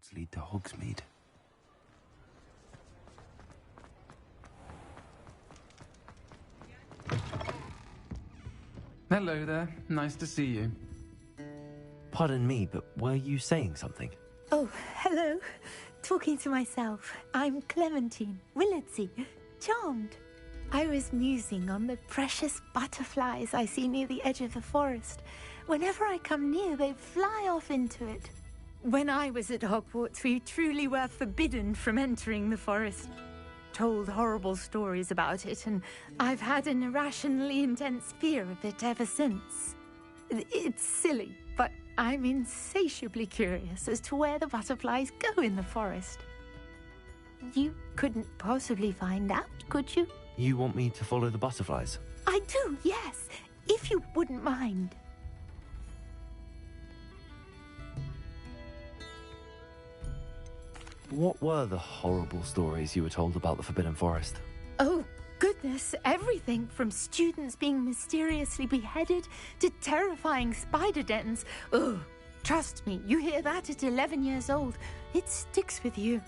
roads lead to Hogsmeade. Hello there. Nice to see you. Pardon me, but were you saying something? Oh, hello. Talking to myself. I'm Clementine Willardsey. Charmed. I was musing on the precious butterflies I see near the edge of the forest. Whenever I come near, they fly off into it. When I was at Hogwarts, we truly were forbidden from entering the forest. Told horrible stories about it, and I've had an irrationally intense fear of it ever since. It's silly, but I'm insatiably curious as to where the butterflies go in the forest. You couldn't possibly find out, could you? You want me to follow the butterflies? I do, yes, if you wouldn't mind. What were the horrible stories you were told about the Forbidden Forest? Oh, goodness, everything from students being mysteriously beheaded to terrifying spider dens. Oh, trust me, you hear that at 11 years old. It sticks with you.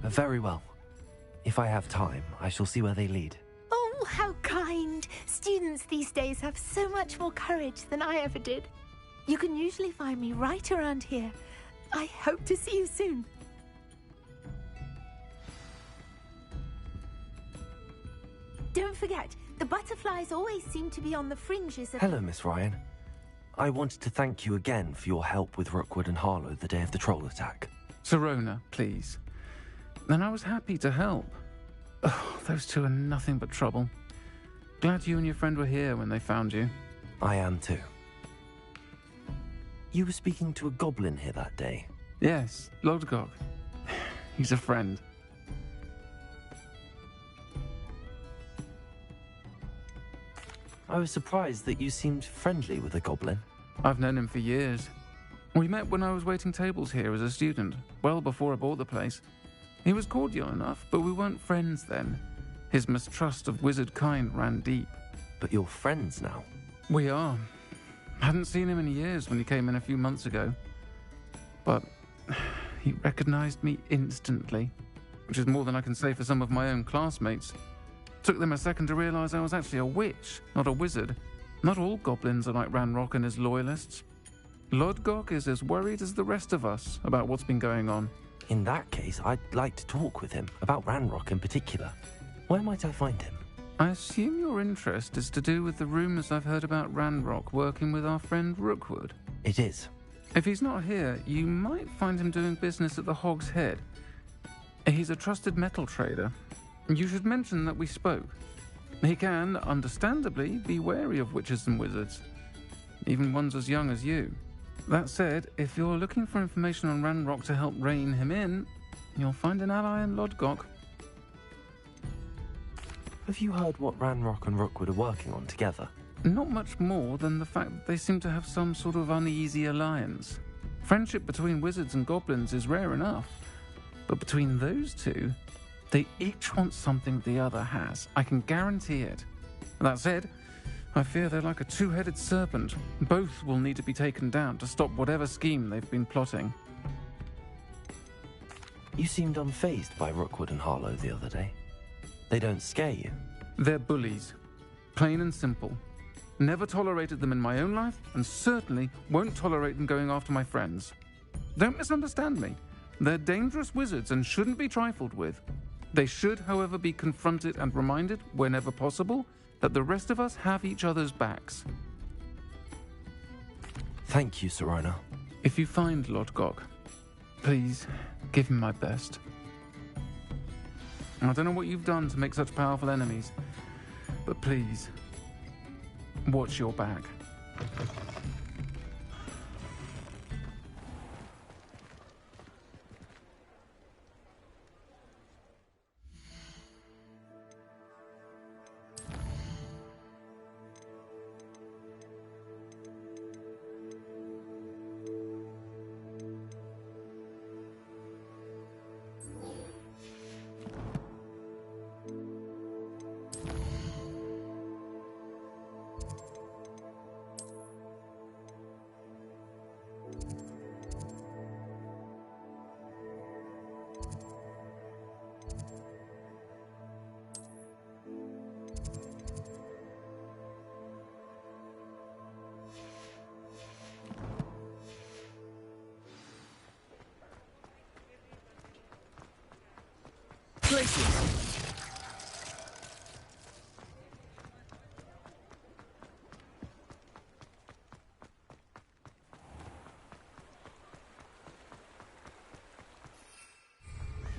Very well. If I have time, I shall see where they lead. Oh, how kind. Students these days have so much more courage than I ever did. You can usually find me right around here. I hope to see you soon. Don't forget, the butterflies always seem to be on the fringes of... Hello, Miss Ryan. I wanted to thank you again for your help with Rookwood and Harlow the day of the troll attack. Sirona, please. And I was happy to help. Oh, those two are nothing but trouble. Glad you and your friend were here when they found you. I am too. You were speaking to a goblin here that day. Yes, Lodgok. He's a friend. I was surprised that you seemed friendly with a goblin. I've known him for years. We met when I was waiting tables here as a student, well before I bought the place. He was cordial enough, but we weren't friends then. His mistrust of wizard kind ran deep. But you're friends now? We are. Hadn't seen him in years when he came in a few months ago. But he recognized me instantly, which is more than I can say for some of my own classmates. Took them a second to realize I was actually a witch, not a wizard. Not all goblins are like Ranrock and his loyalists. Lodgok is as worried as the rest of us about what's been going on. In that case, I'd like to talk with him, about Ranrock in particular. Where might I find him? I assume your interest is to do with the rumours I've heard about Ranrock working with our friend Rookwood. It is. If he's not here, you might find him doing business at the Hog's Head. He's a trusted metal trader. You should mention that we spoke. He can, understandably, be wary of witches and wizards, even ones as young as you. That said, if you're looking for information on Ranrock to help rein him in, you'll find an ally in Lodgok. Have you heard what Ranrock and Rookwood are working on together? Not much more than the fact that they seem to have some sort of uneasy alliance. Friendship between wizards and goblins is rare enough, but between those two, they each want something the other has. I can guarantee it. That said, I fear they're like a two-headed serpent. Both will need to be taken down to stop whatever scheme they've been plotting. You seemed unfazed by Rookwood and Harlow the other day. They don't scare you? They're bullies. Plain and simple. Never tolerated them in my own life, and certainly won't tolerate them going after my friends. Don't misunderstand me. They're dangerous wizards and shouldn't be trifled with. They should, however, be confronted and reminded, whenever possible, that the rest of us have each other's backs. Thank you, Sirona. If you find Lodgok, please give him my best. I don't know what you've done to make such powerful enemies, but please, watch your back. places!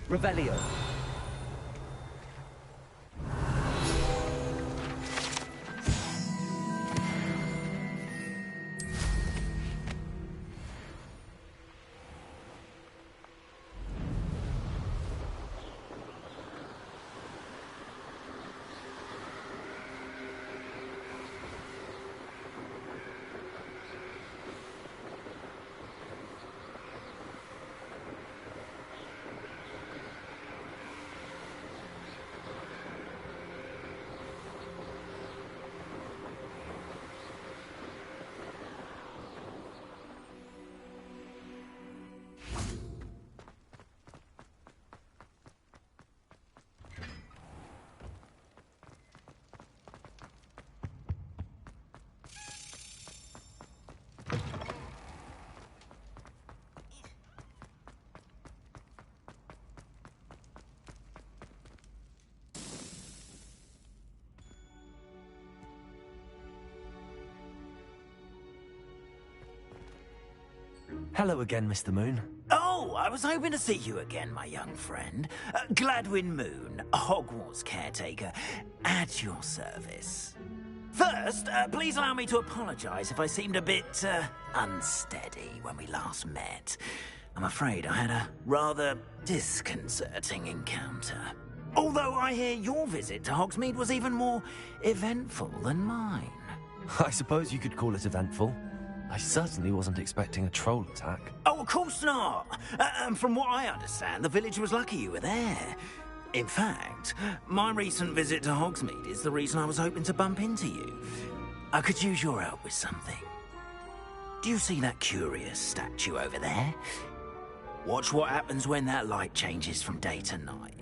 Revelio. Hello again, Mr. Moon. Oh, I was hoping to see you again, my young friend. Gladwin Moon, Hogwarts caretaker, at your service. First, please allow me to apologise if I seemed a bit, unsteady when we last met. I'm afraid I had a rather disconcerting encounter. Although I hear your visit to Hogsmeade was even more eventful than mine. I suppose you could call it eventful. I certainly wasn't expecting a troll attack. Oh, of course not. And from what I understand, the village was lucky you were there. In fact, my recent visit to Hogsmeade is the reason I was hoping to bump into you. I could use your help with something. Do you see that curious statue over there? Watch what happens when that light changes from day to night.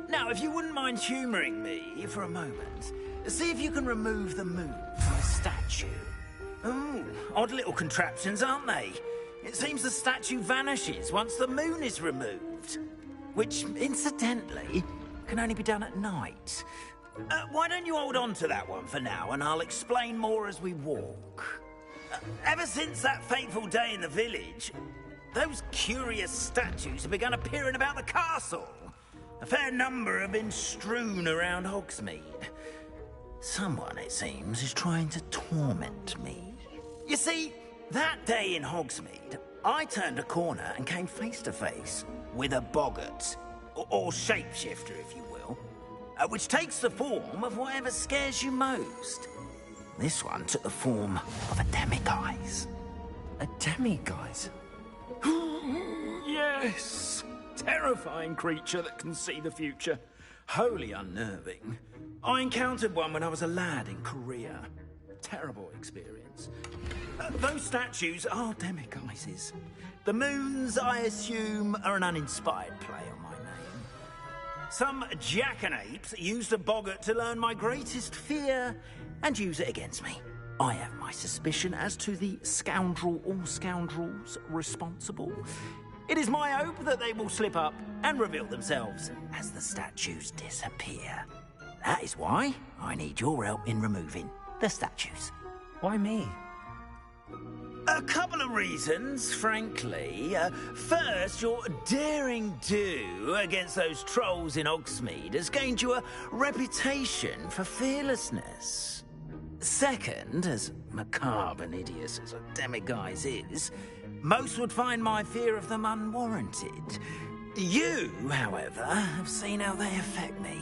Now, if you wouldn't mind humouring me for a moment, see if you can remove the moon from the statue. Oh, odd little contraptions, aren't they? It seems the statue vanishes once the moon is removed. Which, incidentally, can only be done at night. Why don't you hold on to that one for now, and I'll explain more as we walk. Ever since that fateful day in the village, those curious statues have begun appearing about the castle. A fair number have been strewn around Hogsmeade. Someone, it seems, is trying to torment me. You see, that day in Hogsmeade, I turned a corner and came face to face with a boggart, or shapeshifter, if you will, which takes the form of whatever scares you most. This one took the form of a demiguise. A demiguise? Yes! Terrifying creature that can see the future. Wholly unnerving. I encountered one when I was a lad in Korea. Terrible experience. Those statues are demiguises. The moons, I assume, are an uninspired play on my name. Some jackanapes used a boggart to learn my greatest fear and use it against me. I have my suspicion as to the scoundrel or scoundrels responsible. It is my hope that they will slip up and reveal themselves as the statues disappear. That is why I need your help in removing the statues. Why me? A couple of reasons, frankly. First, your daring do against those trolls in Hogsmeade has gained you a reputation for fearlessness. Second, as macabre and hideous as a demiguise is, most would find my fear of them unwarranted. You, however, have seen how they affect me.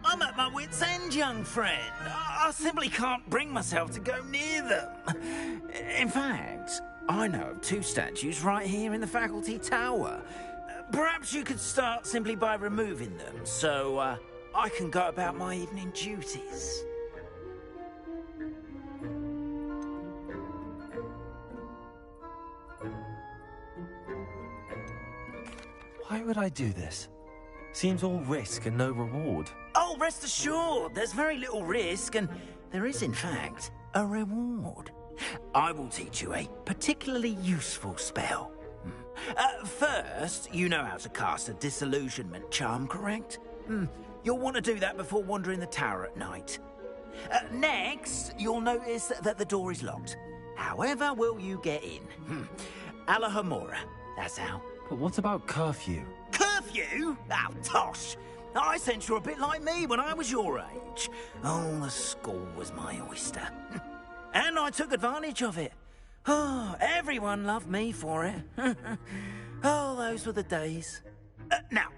I'm at my wit's end, young friend. I simply can't bring myself to go near them. In fact, I know of two statues right here in the faculty tower. Perhaps you could start simply by removing them, so I can go about my evening duties. Why would I do this? Seems all risk and no reward. Oh, rest assured, there's very little risk, and there is, in fact, a reward. I will teach you a particularly useful spell. First, you know how to cast a disillusionment charm, correct? You'll want to do that before wandering the tower at night. Next, you'll notice that the door is locked. However will you get in? Alahomora, that's how. But what about curfew? Curfew? Oh, tosh! I sense you're a bit like me when I was your age. Oh, the school was my oyster. And I took advantage of it. Oh, everyone loved me for it. Oh, those were the days. Now,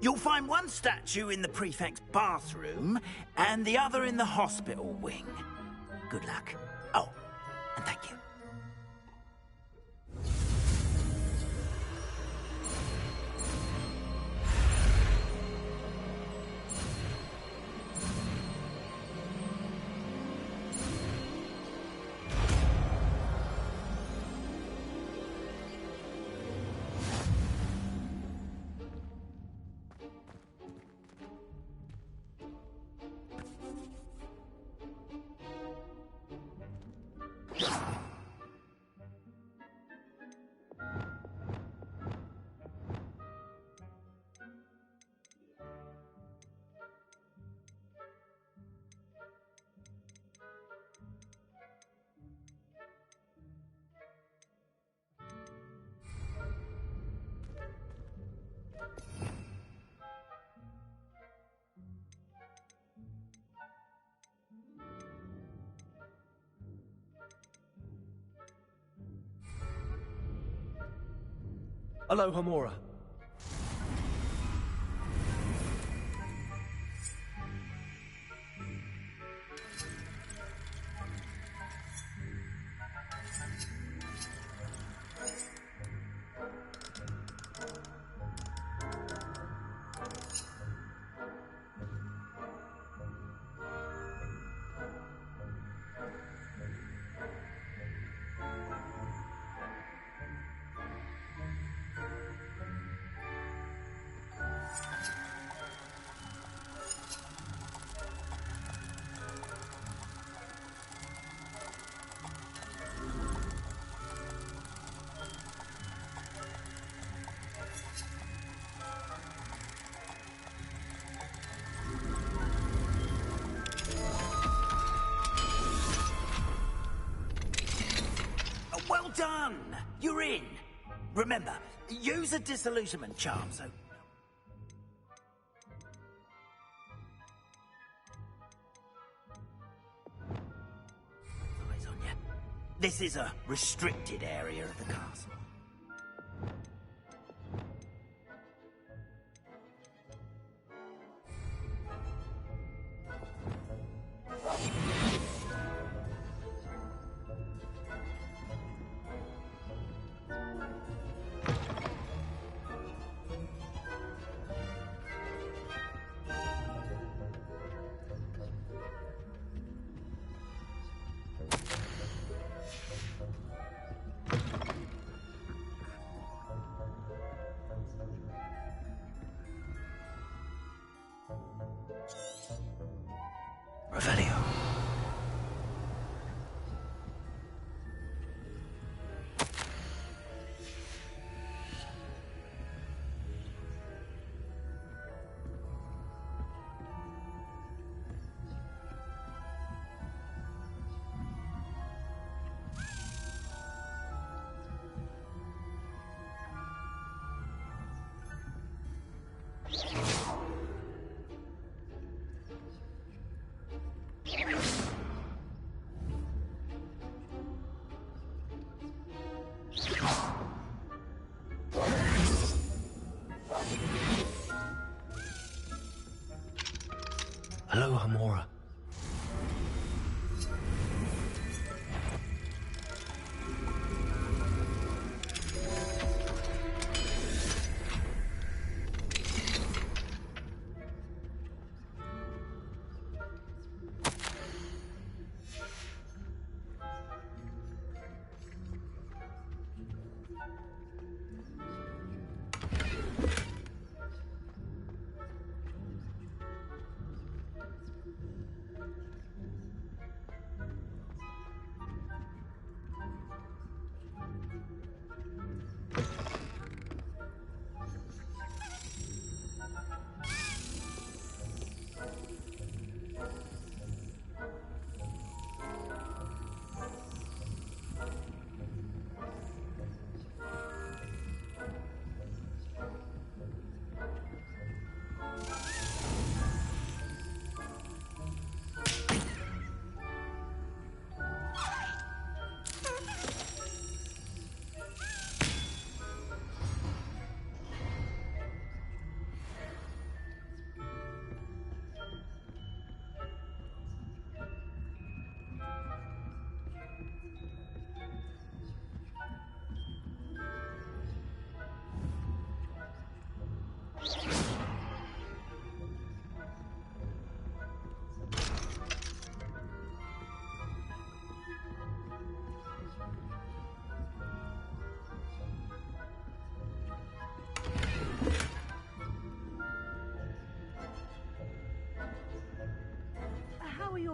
you'll find one statue in the prefect's bathroom and the other in the hospital wing. Good luck. Oh, and thank you. Alohomora. Well done! You're in. Remember, use a disillusionment charm, so... Eyes on you. This is a restricted area of the castle. Revelio. Alohomora.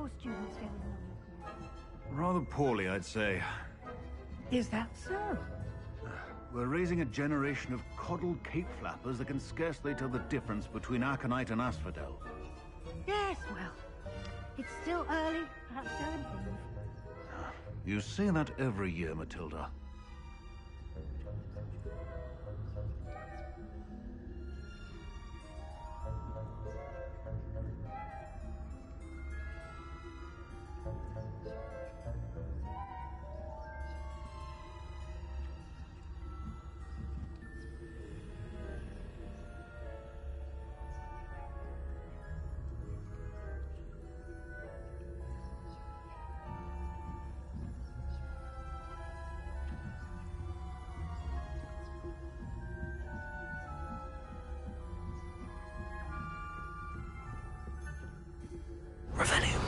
your students getting on? Rather poorly, I'd say. Is that so? We're raising a generation of coddled cape flappers that can scarcely tell the difference between aconite and asphodel. Yes, well, it's still early. Perhaps they'll improve. You say that every year, Matilda. Revelio.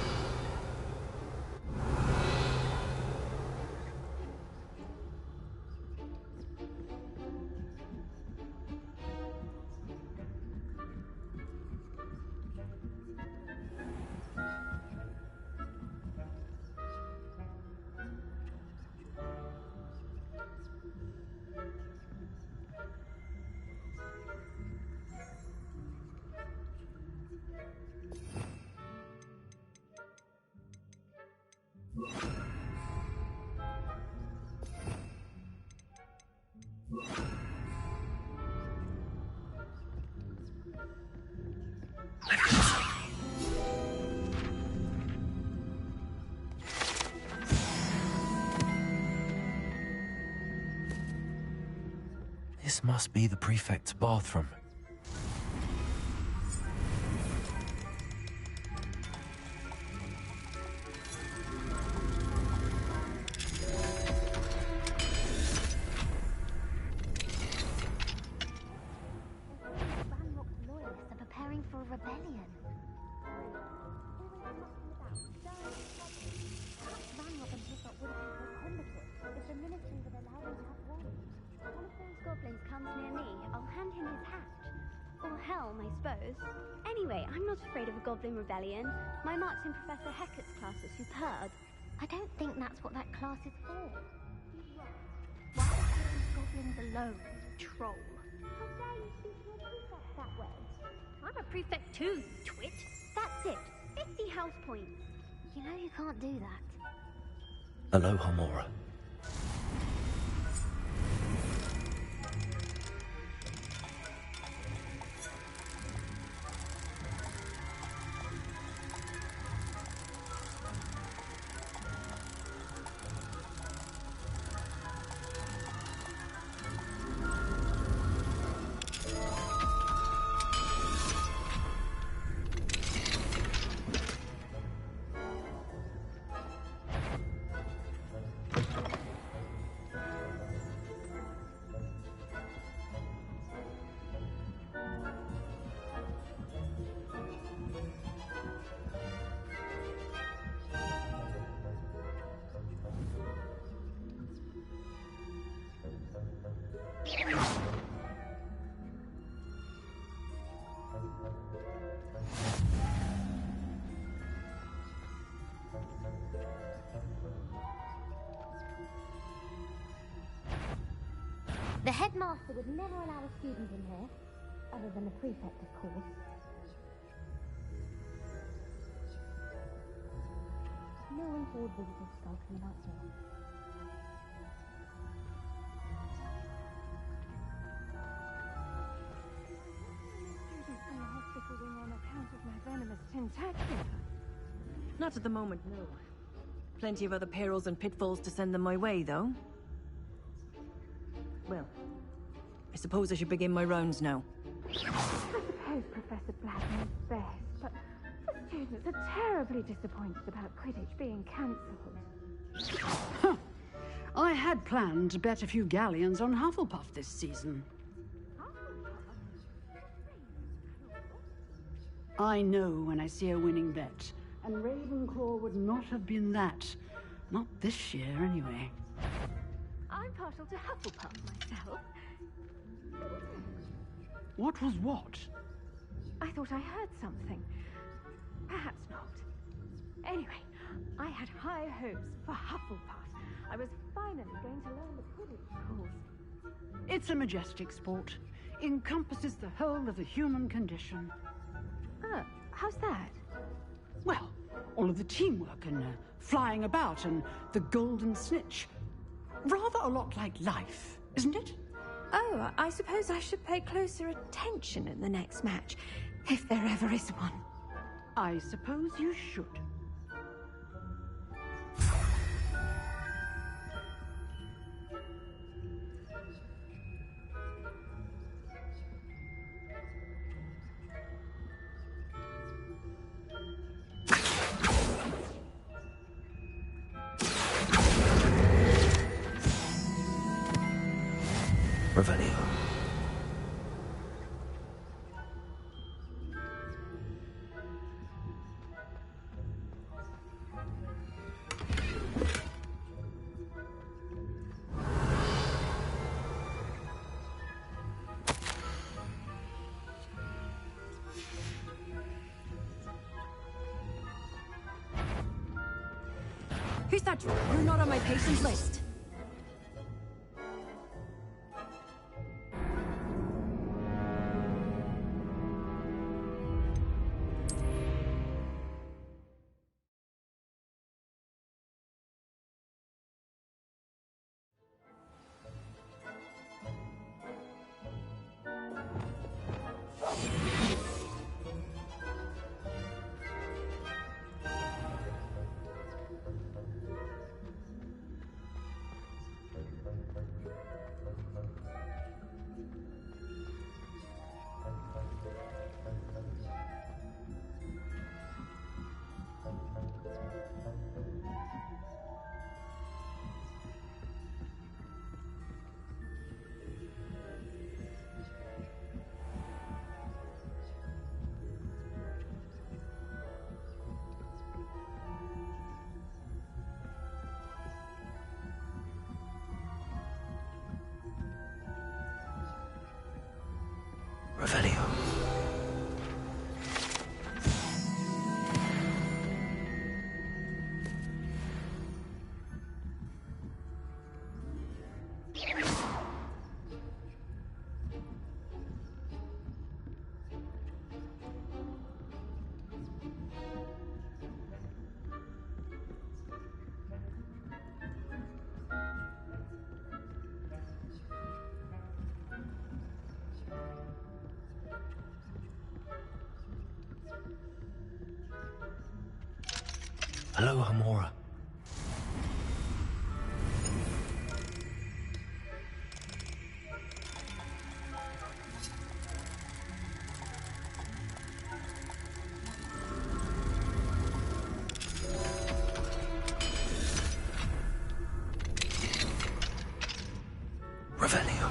This must be the prefect's bathroom. Ranrock's loyalists are preparing for a rebellion. Perhaps Ranrock and Hilltop would have been so combative if the military would allow them to have warriors. One of those goblins comes near me, I'll hand him his hat. Or helm, I suppose. Anyway, I'm not afraid of a goblin rebellion. My marks in Professor Hecat's class are superb. I don't think that's what that class is for. Why leave goblins alone, troll? How dare you speak to a prefect that way? I'm a prefect too, you twit. That's it. 50 house points. You know you can't do that. Aloha, Mora. The headmaster would never allow a student in here, other than a prefect, of course. No untoward visitors skulking about here. Students in the hospital wing on account of my venomous tentacula. Not at the moment, no. Plenty of other perils and pitfalls to send them my way, though. Well, I suppose I should begin my rounds now. I suppose Professor Black knows best, but the students are terribly disappointed about Quidditch being cancelled. Huh. I had planned to bet a few galleons on Hufflepuff this season. I know when I see a winning bet, and Ravenclaw would not have been that. Not this year, anyway. I'm partial to Hufflepuff myself. What was what? I thought I heard something. Perhaps not. Anyway, I had high hopes for Hufflepuff. I was finally going to learn the Quidditch rules. It's a majestic sport. Encompasses the whole of the human condition. Oh, how's that? Well, all of the teamwork and flying about and the golden snitch. Rather a lot like life, isn't it? Oh, I suppose I should pay closer attention at the next match, if there ever is one. I suppose you should. Revelio. Who's that? You're not on my patient list. Revelio. Hello, Hamora. Revelio.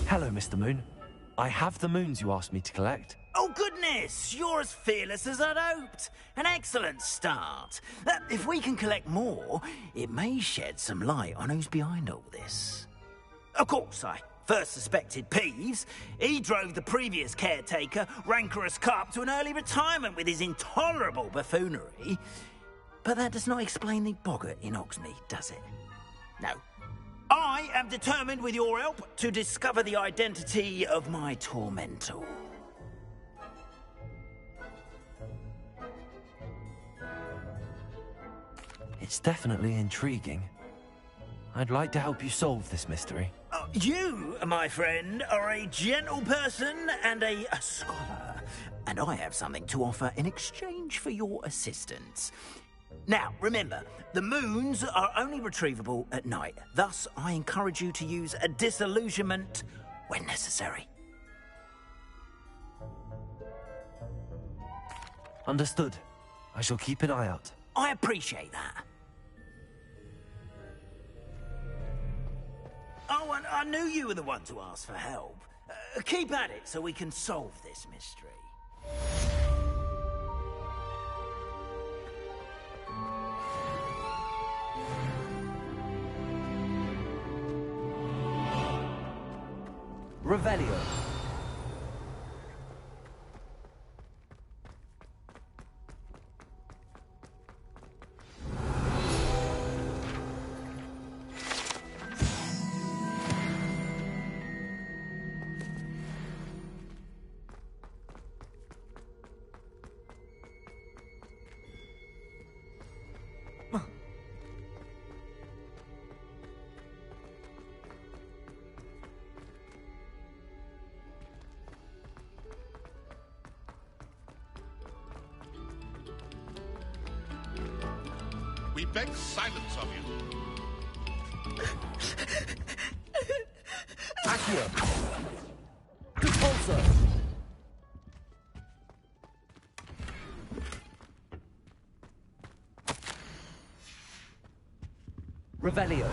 Hello, Mr. Moon. I have the moons you asked me to collect. Oh, goodness! You're as fearless as I'd hoped. An excellent start. If we can collect more, it may shed some light on who's behind all this. Of course, I first suspected Peeves. He drove the previous caretaker, Rancorous Carp, to an early retirement with his intolerable buffoonery. But that does not explain the boggart in Oxney, does it? No. I am determined, with your help, to discover the identity of my tormentor. It's definitely intriguing. I'd like to help you solve this mystery. You, my friend, are a gentle person and a scholar, and I have something to offer in exchange for your assistance. Now, remember, the moons are only retrievable at night. Thus, I encourage you to use a disillusionment when necessary. Understood. I shall keep an eye out. I appreciate that. Oh, and I knew you were the one to ask for help. Keep at it so we can solve this mystery. Revelio. We beg silence of you. Accio. Repulsor. Revelio.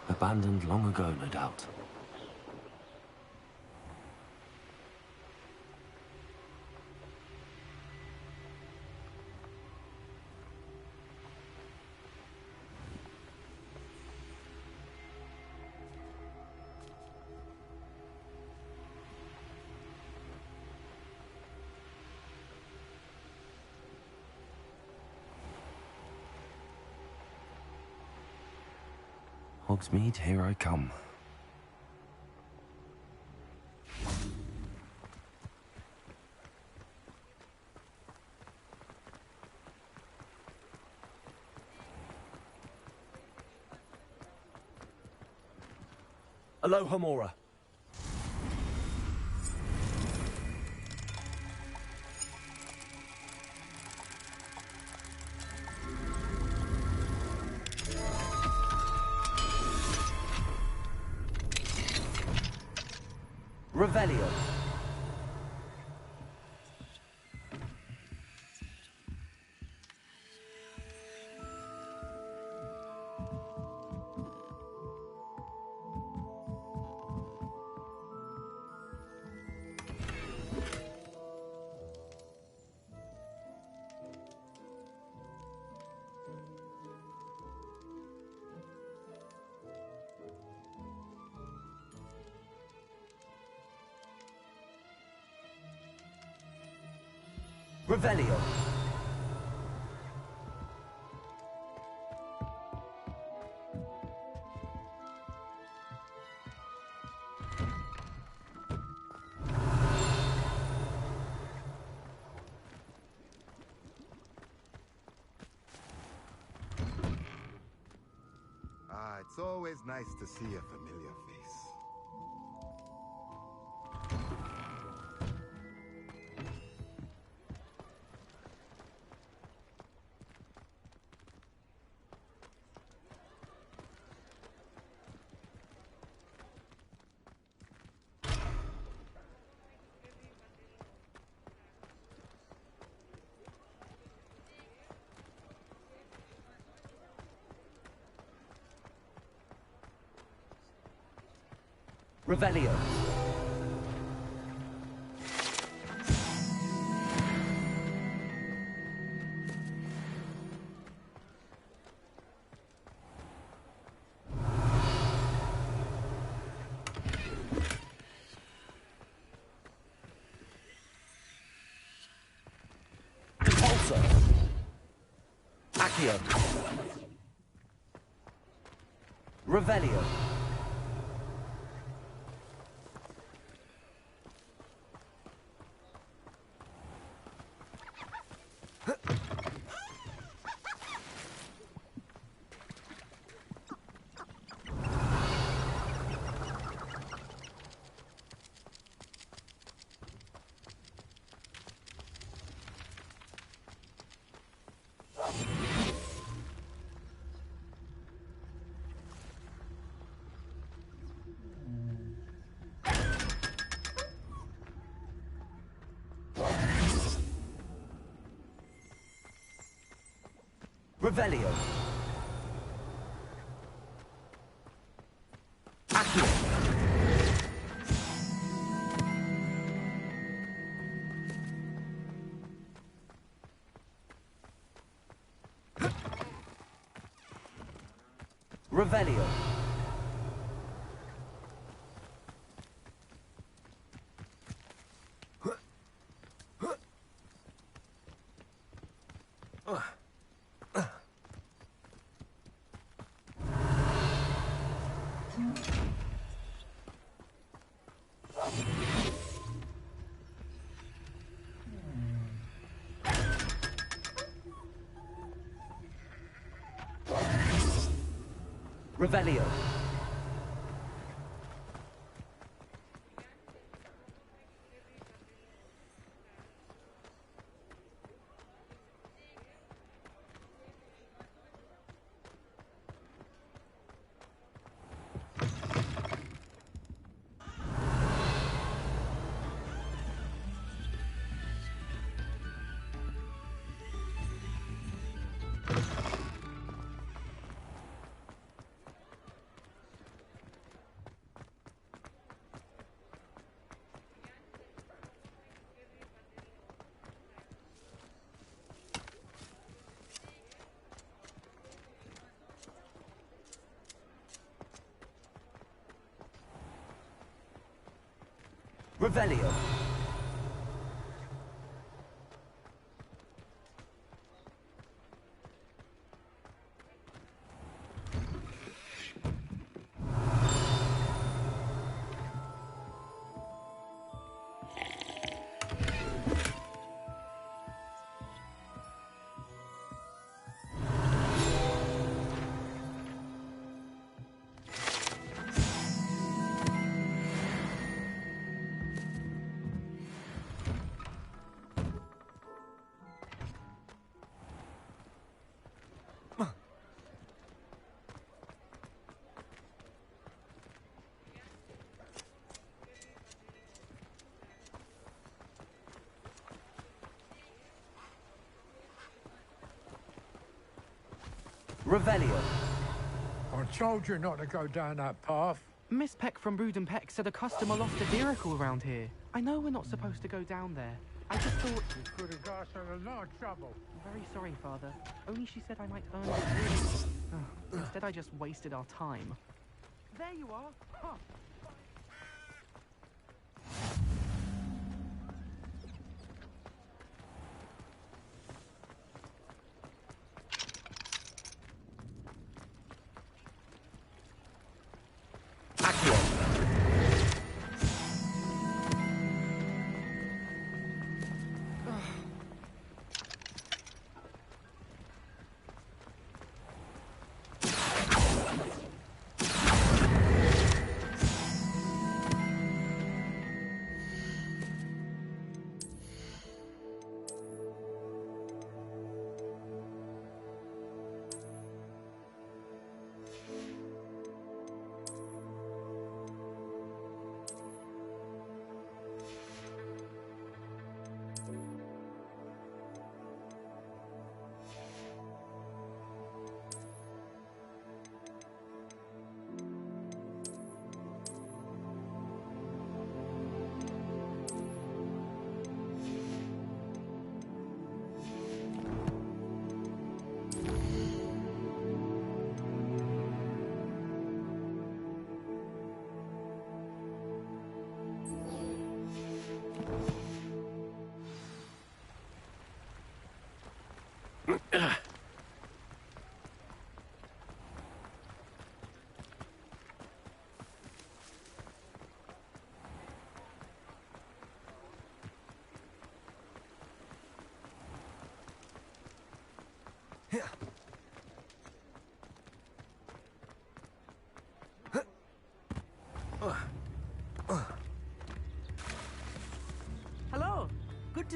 Abandoned long ago, no doubt. Hogsmeade, here I come. Aloha Mora. Revelio. Revelio. It's always nice to see a familiar face. Revelio. Repulsor. Accio. Revelio. Revelio. Accio. Revelio. Revelio. Revelio. Revelio. I told you not to go down that path. Miss Peck from Brood and Peck said a customer lost a vehicle around here. I know we're not supposed to go down there. I just thought... You could have got us in a lot of trouble. I'm very sorry, Father. Only she said I might earn a degree. Instead, I just wasted our time. There you are. Huh.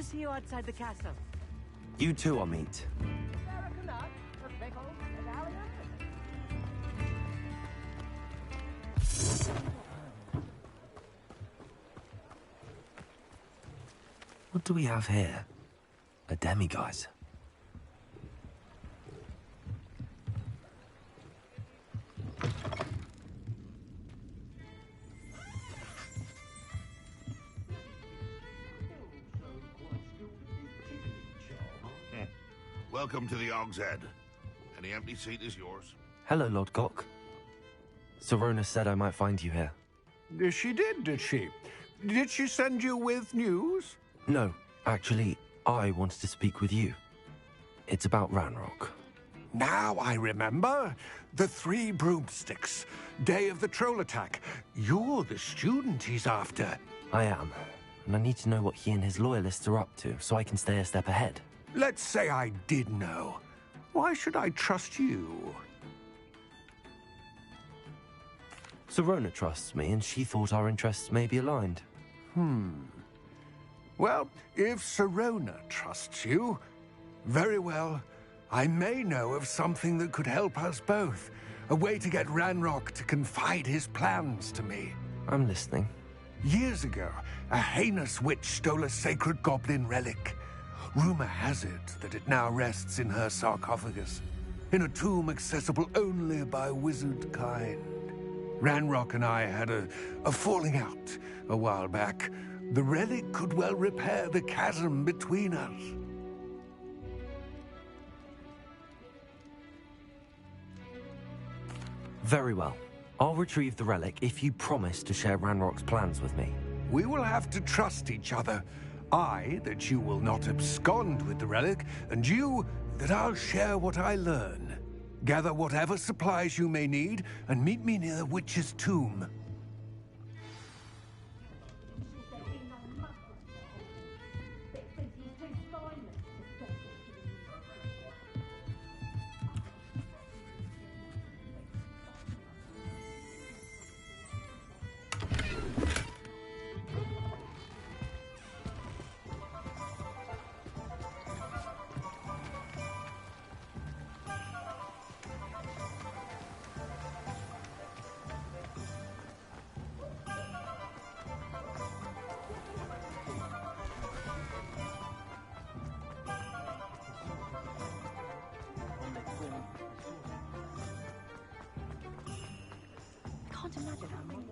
to see you outside the castle. You too, I'll meet. What do we have here? A demiguise. Welcome to the Og's Head. Any empty seat is yours. Hello, Lord Gok. Serona said I might find you here. She did she? Did she send you with news? No, actually, I wanted to speak with you. It's about Ranrock. Now I remember. The 3 broomsticks. Day of the troll attack. You're the student he's after. I am. And I need to know what he and his loyalists are up to, so I can stay a step ahead. Let's say I did know. Why should I trust you? Serona trusts me, and she thought our interests may be aligned. Well, if Serona trusts you, very well. I may know of something that could help us both. A way to get Ranrock to confide his plans to me. I'm listening. Years ago, a heinous witch stole a sacred goblin relic. Rumor has it that it now rests in her sarcophagus, in a tomb accessible only by wizard kind. Ranrock and I had a falling out a while back. The relic could well repair the chasm between us. Very well. I'll retrieve the relic if you promise to share Ranrock's plans with me. We will have to trust each other. I, that you will not abscond with the relic, and you, that I'll share what I learn. Gather whatever supplies you may need, and meet me near the witch's tomb. Can't imagine how many.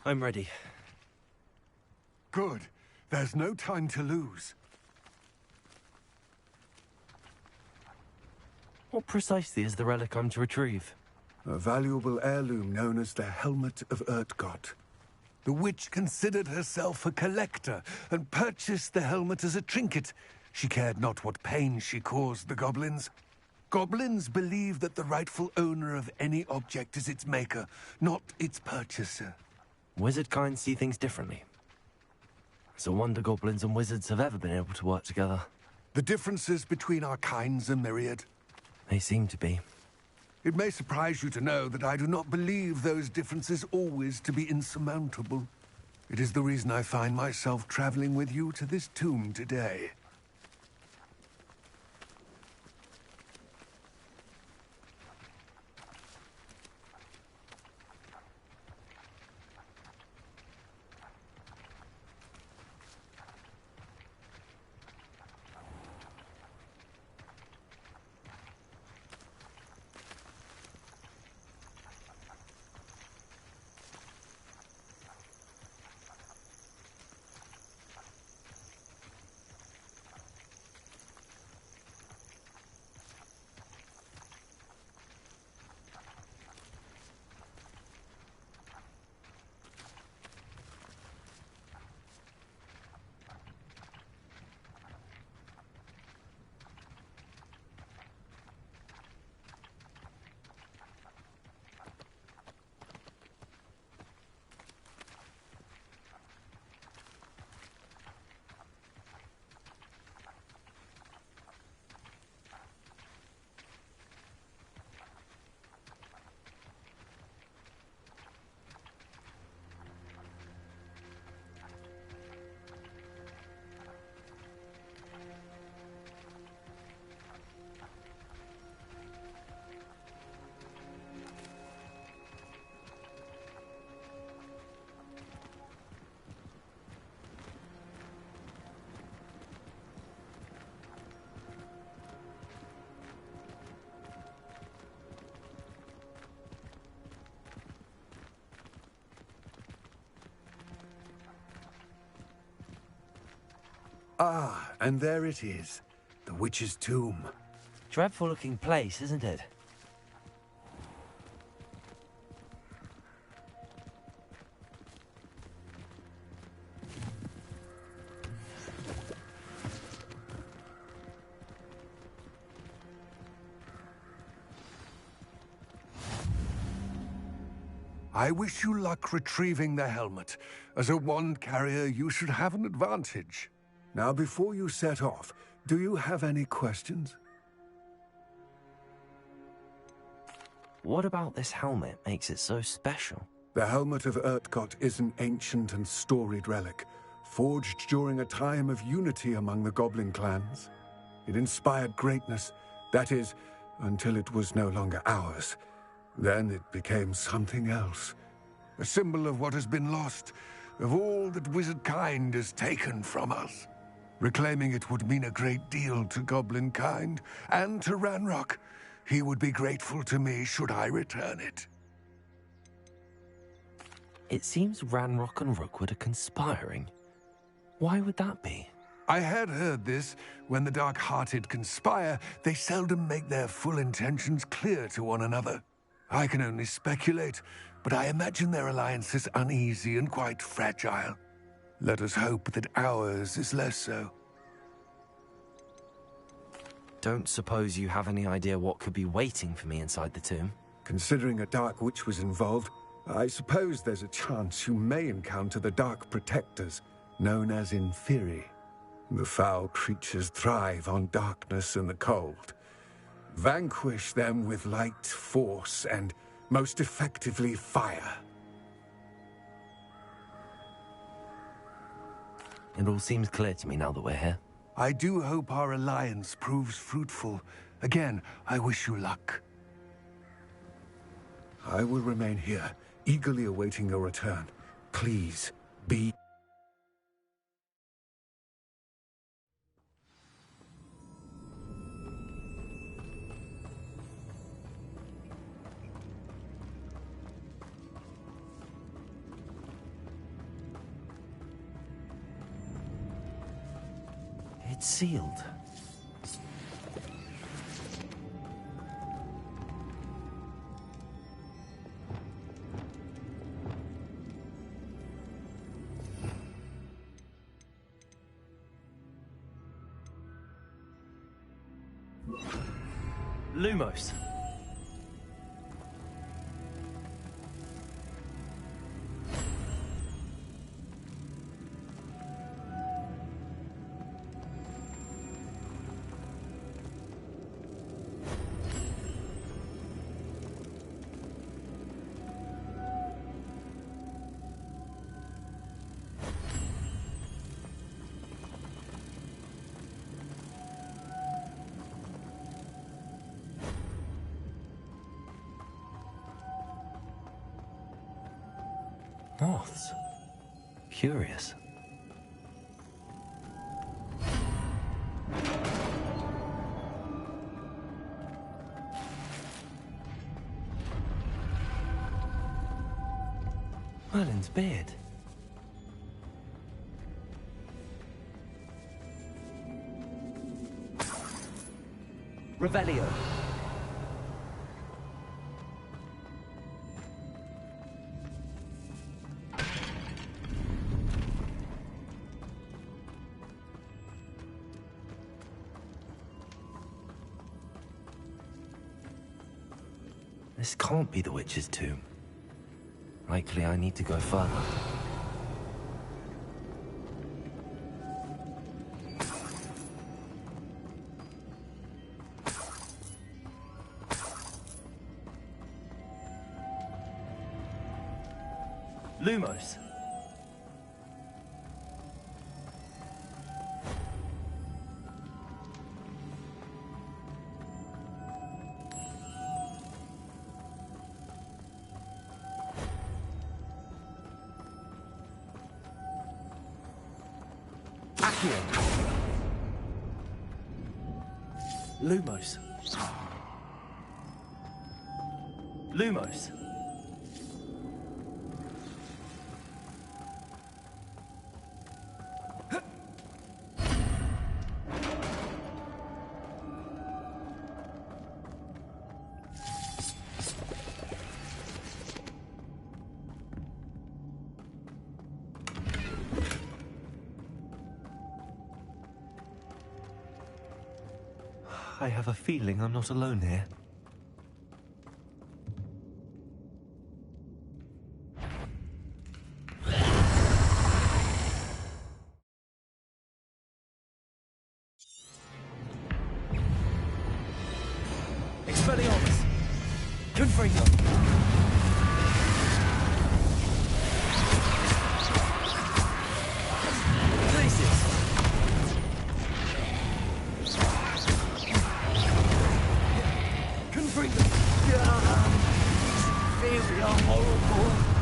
I'm ready. Good. There's no time to lose. What precisely is the relic I'm to retrieve? A valuable heirloom known as the Helmet of Urtgott. The witch considered herself a collector and purchased the helmet as a trinket. She cared not what pain she caused the goblins. Goblins believe that the rightful owner of any object is its maker, not its purchaser. Wizard kind see things differently. It's a wonder goblins and wizards have ever been able to work together. The differences between our kinds are myriad. They seem to be. It may surprise you to know that I do not believe those differences always to be insurmountable. It is the reason I find myself traveling with you to this tomb today. Ah, and there it is. The witch's tomb. Dreadful looking place, isn't it? I wish you luck retrieving the helmet. As a wand carrier, you should have an advantage. Now, before you set off, do you have any questions? What about this helmet makes it so special? The helmet of Urtkot is an ancient and storied relic, forged during a time of unity among the goblin clans. It inspired greatness, that is, until it was no longer ours. Then it became something else. A symbol of what has been lost, of all that wizard kind has taken from us. Reclaiming it would mean a great deal to goblin kind, and to Ranrock. He would be grateful to me should I return it. It seems Ranrock and Rookwood are conspiring. Why would that be? I had heard this. When the dark-hearted conspire, they seldom make their full intentions clear to one another. I can only speculate, but I imagine their alliance is uneasy and quite fragile. Let us hope that ours is less so. Don't suppose you have any idea what could be waiting for me inside the tomb? Considering a dark witch was involved, I suppose there's a chance you may encounter the Dark Protectors, known as Inferi. The foul creatures thrive on darkness and the cold. Vanquish them with light, force, and, most effectively, fire. It all seems clear to me now that we're here. I do hope our alliance proves fruitful. Again, I wish you luck. I will remain here, eagerly awaiting your return. Please, be... It's sealed. Lumos. Moths. Curious. Merlin's beard. Revelio. This can't be the witch's tomb. Likely I need to go further. Lumos. Lumos. Lumos. I have a feeling I'm not alone here. Expelliarmus! Confringo! Places! Confringo! Very horrible!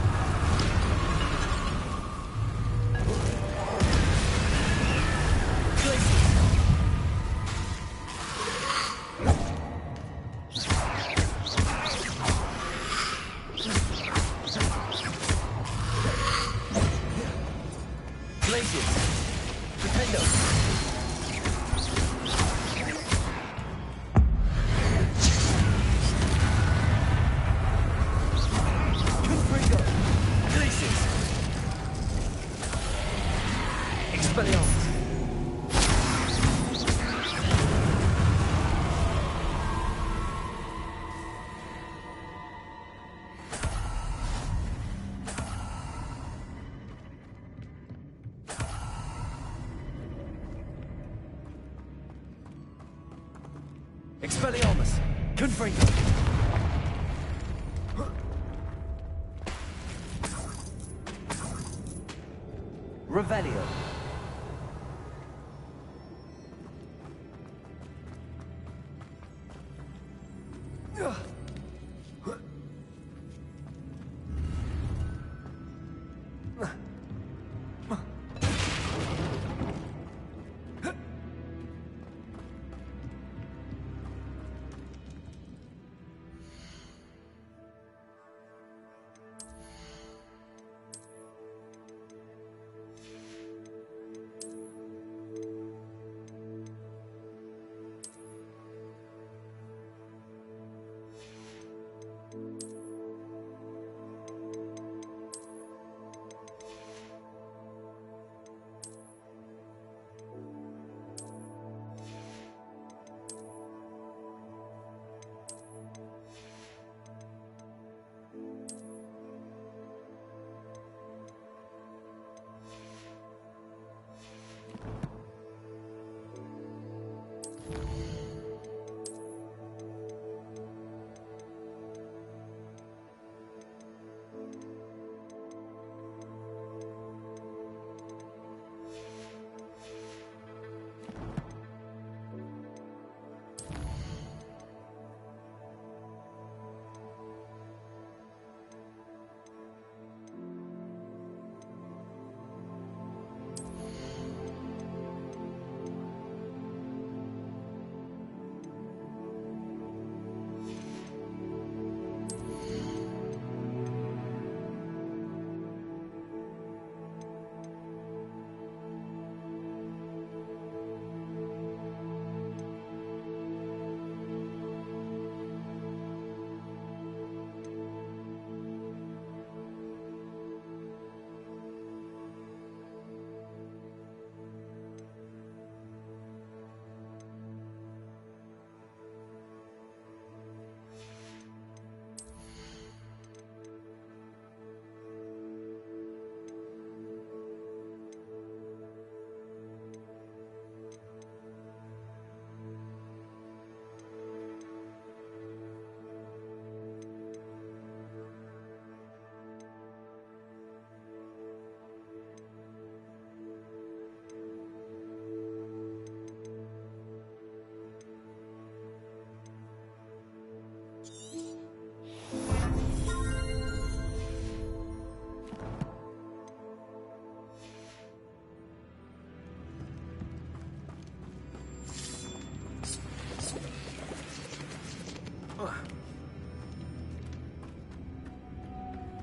Expelliarmus! Confringo! Revelio.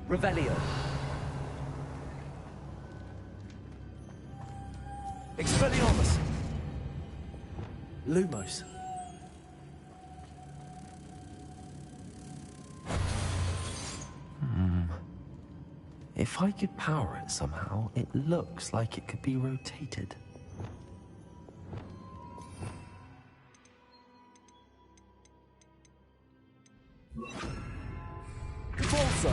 Revelio. Expelliarmus! Lumos. If I could power it somehow, it looks like it could be rotated. Convulso!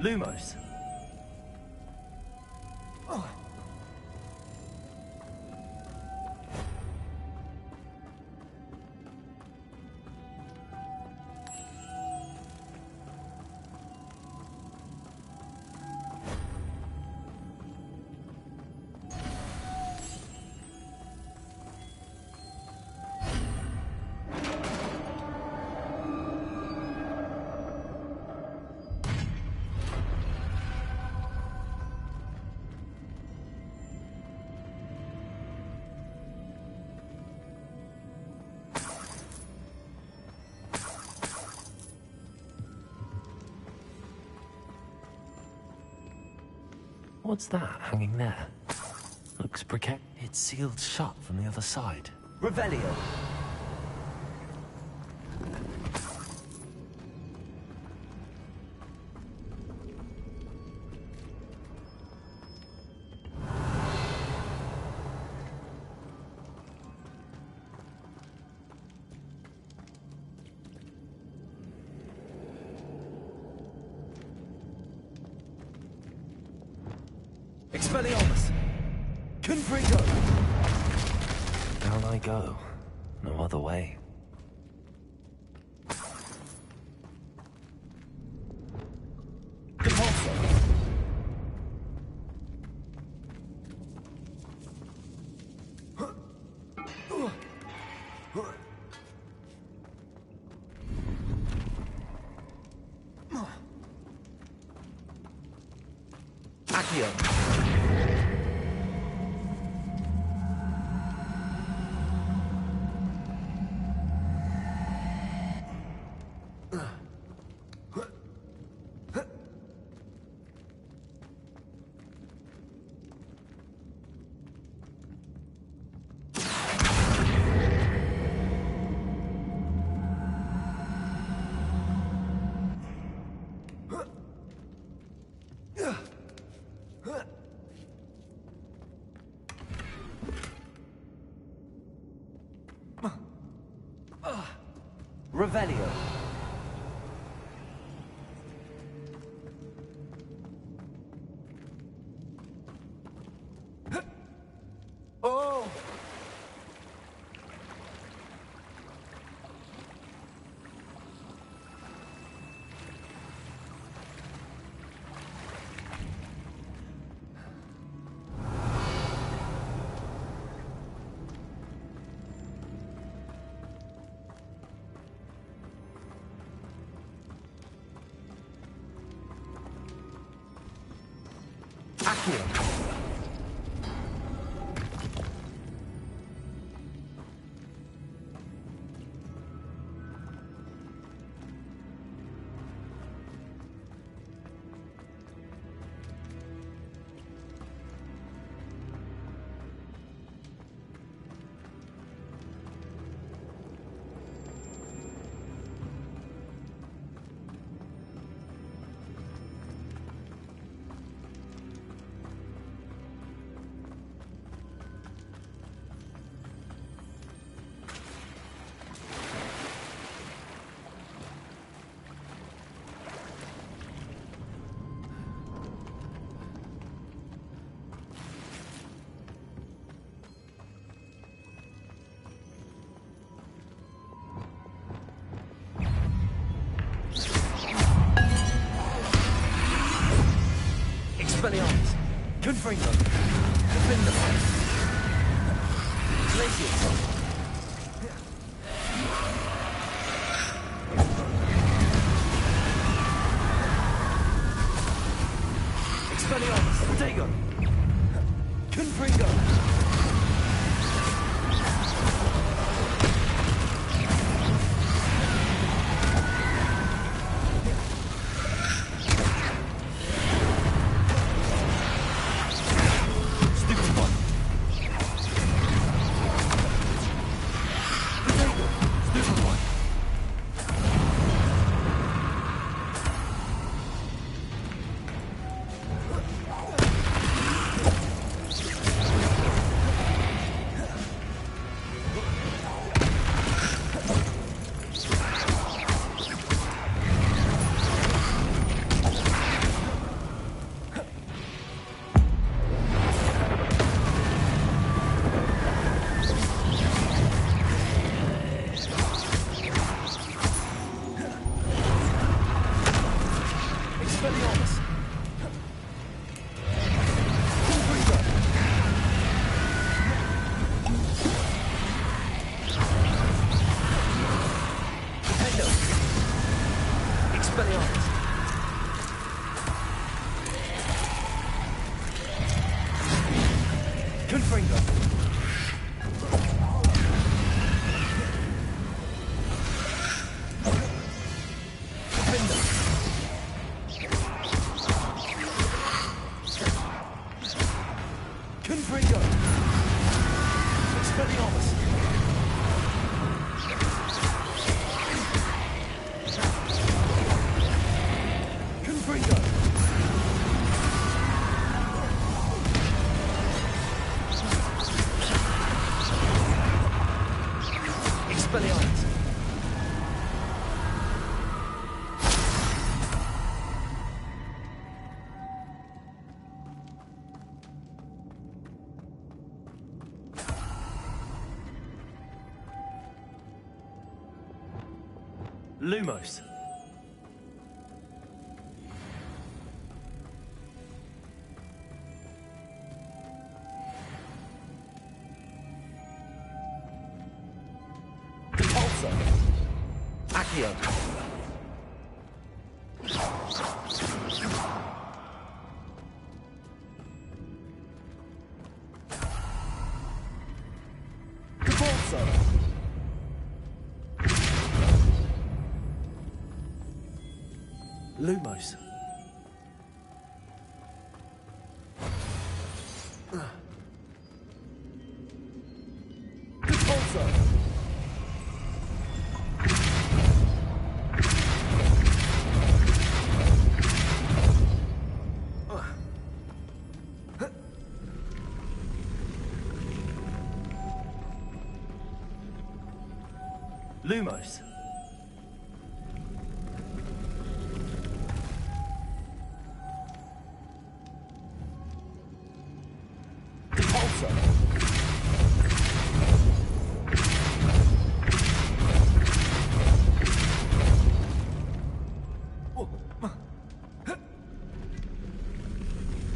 Lumos. What's that hanging there? Looks precarious. It's sealed shut from the other side. Revelio. Expelliarmus! Confringo! Down I go. No other way. Compulso! Accio! Revelio. Oh! Accio! Expelliarmus! Confringo! Defend the fight! Glacius! Expelliarmus! Dago! Confringo! Expelliarmus! Expelliarmus! Confringo! Defender! Confringo! Expelliarmus! Confringo! Expelliarmus! Lumos. Repulsor. Accio. Repulsor. Lumos. Repulsor. Lumos. Repulsor.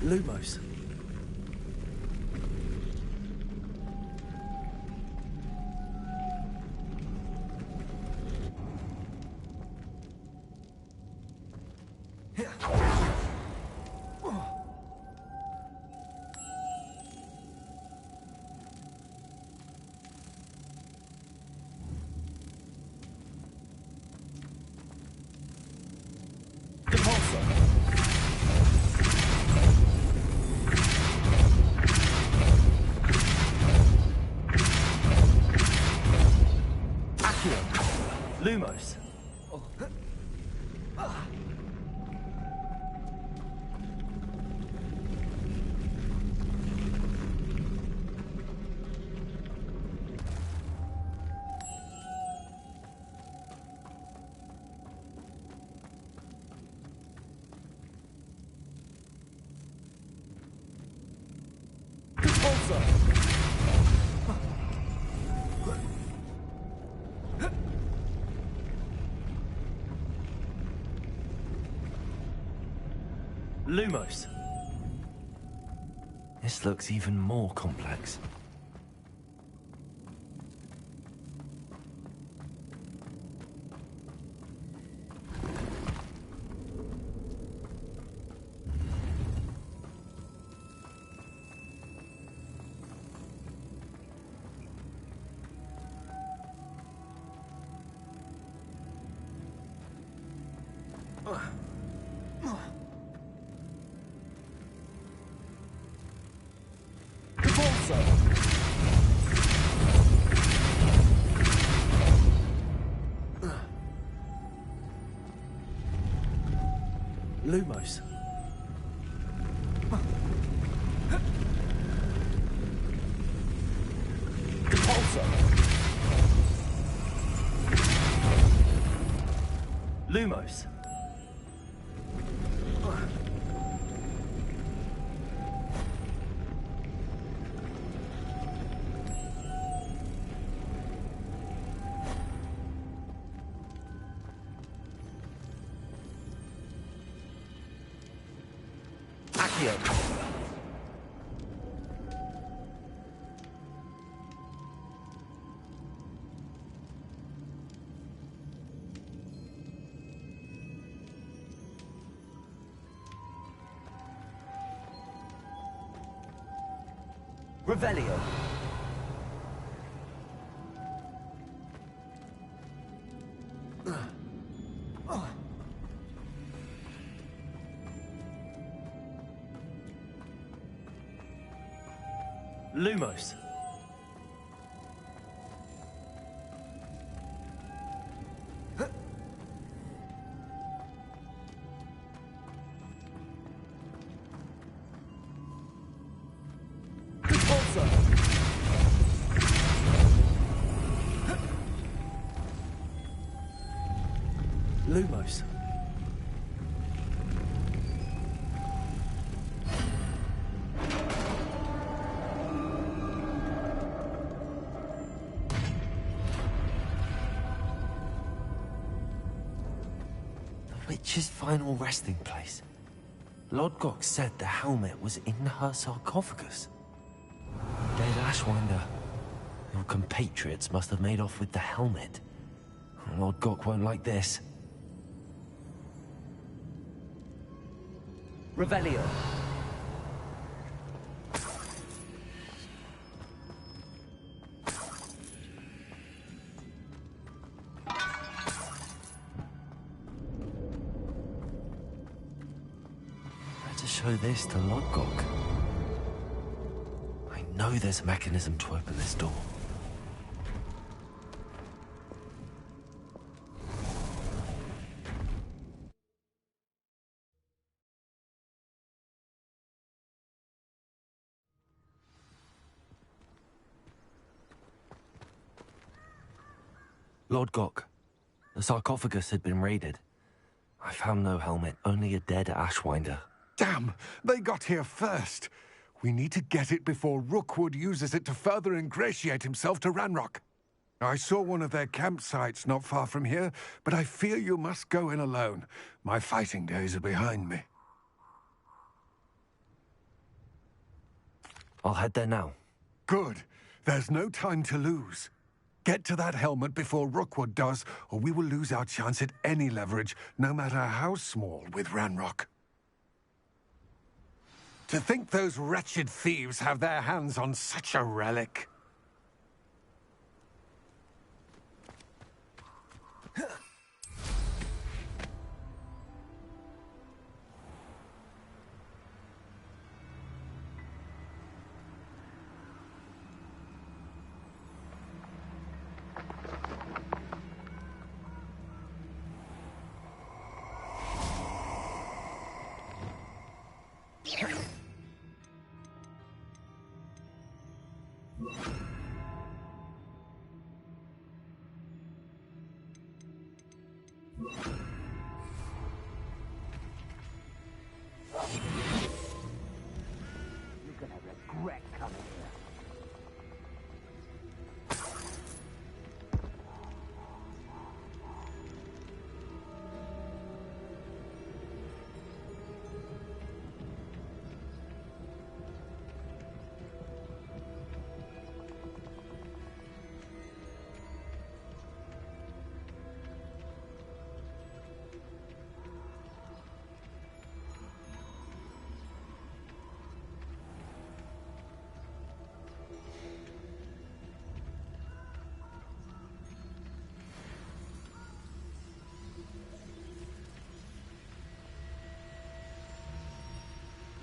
Lumos. Repulsor. Accio. Lumos. Repulsor. Lumos. This looks even more complex. Repulsor. Lumos. Repulsor. Lumos. Accio. Revelio. Lumos. Lumos. The witch's final resting place. Lodgok said the helmet was in her sarcophagus. Dead Ashwinder. Your compatriots must have made off with the helmet. Lodgok won't like this. Revelio. Better show this to Lodgok. I know there's a mechanism to open this door. Lodgok, the sarcophagus had been raided. I found no helmet, only a dead Ashwinder. Damn! They got here first. We need to get it before Rookwood uses it to further ingratiate himself to Ranrock. I saw one of their campsites not far from here, but I fear you must go in alone. My fighting days are behind me. I'll head there now. Good. There's no time to lose. Get to that helmet before Rookwood does, or we will lose our chance at any leverage, no matter how small, with Ranrock. To think those wretched thieves have their hands on such a relic. You're gonna regret coming here.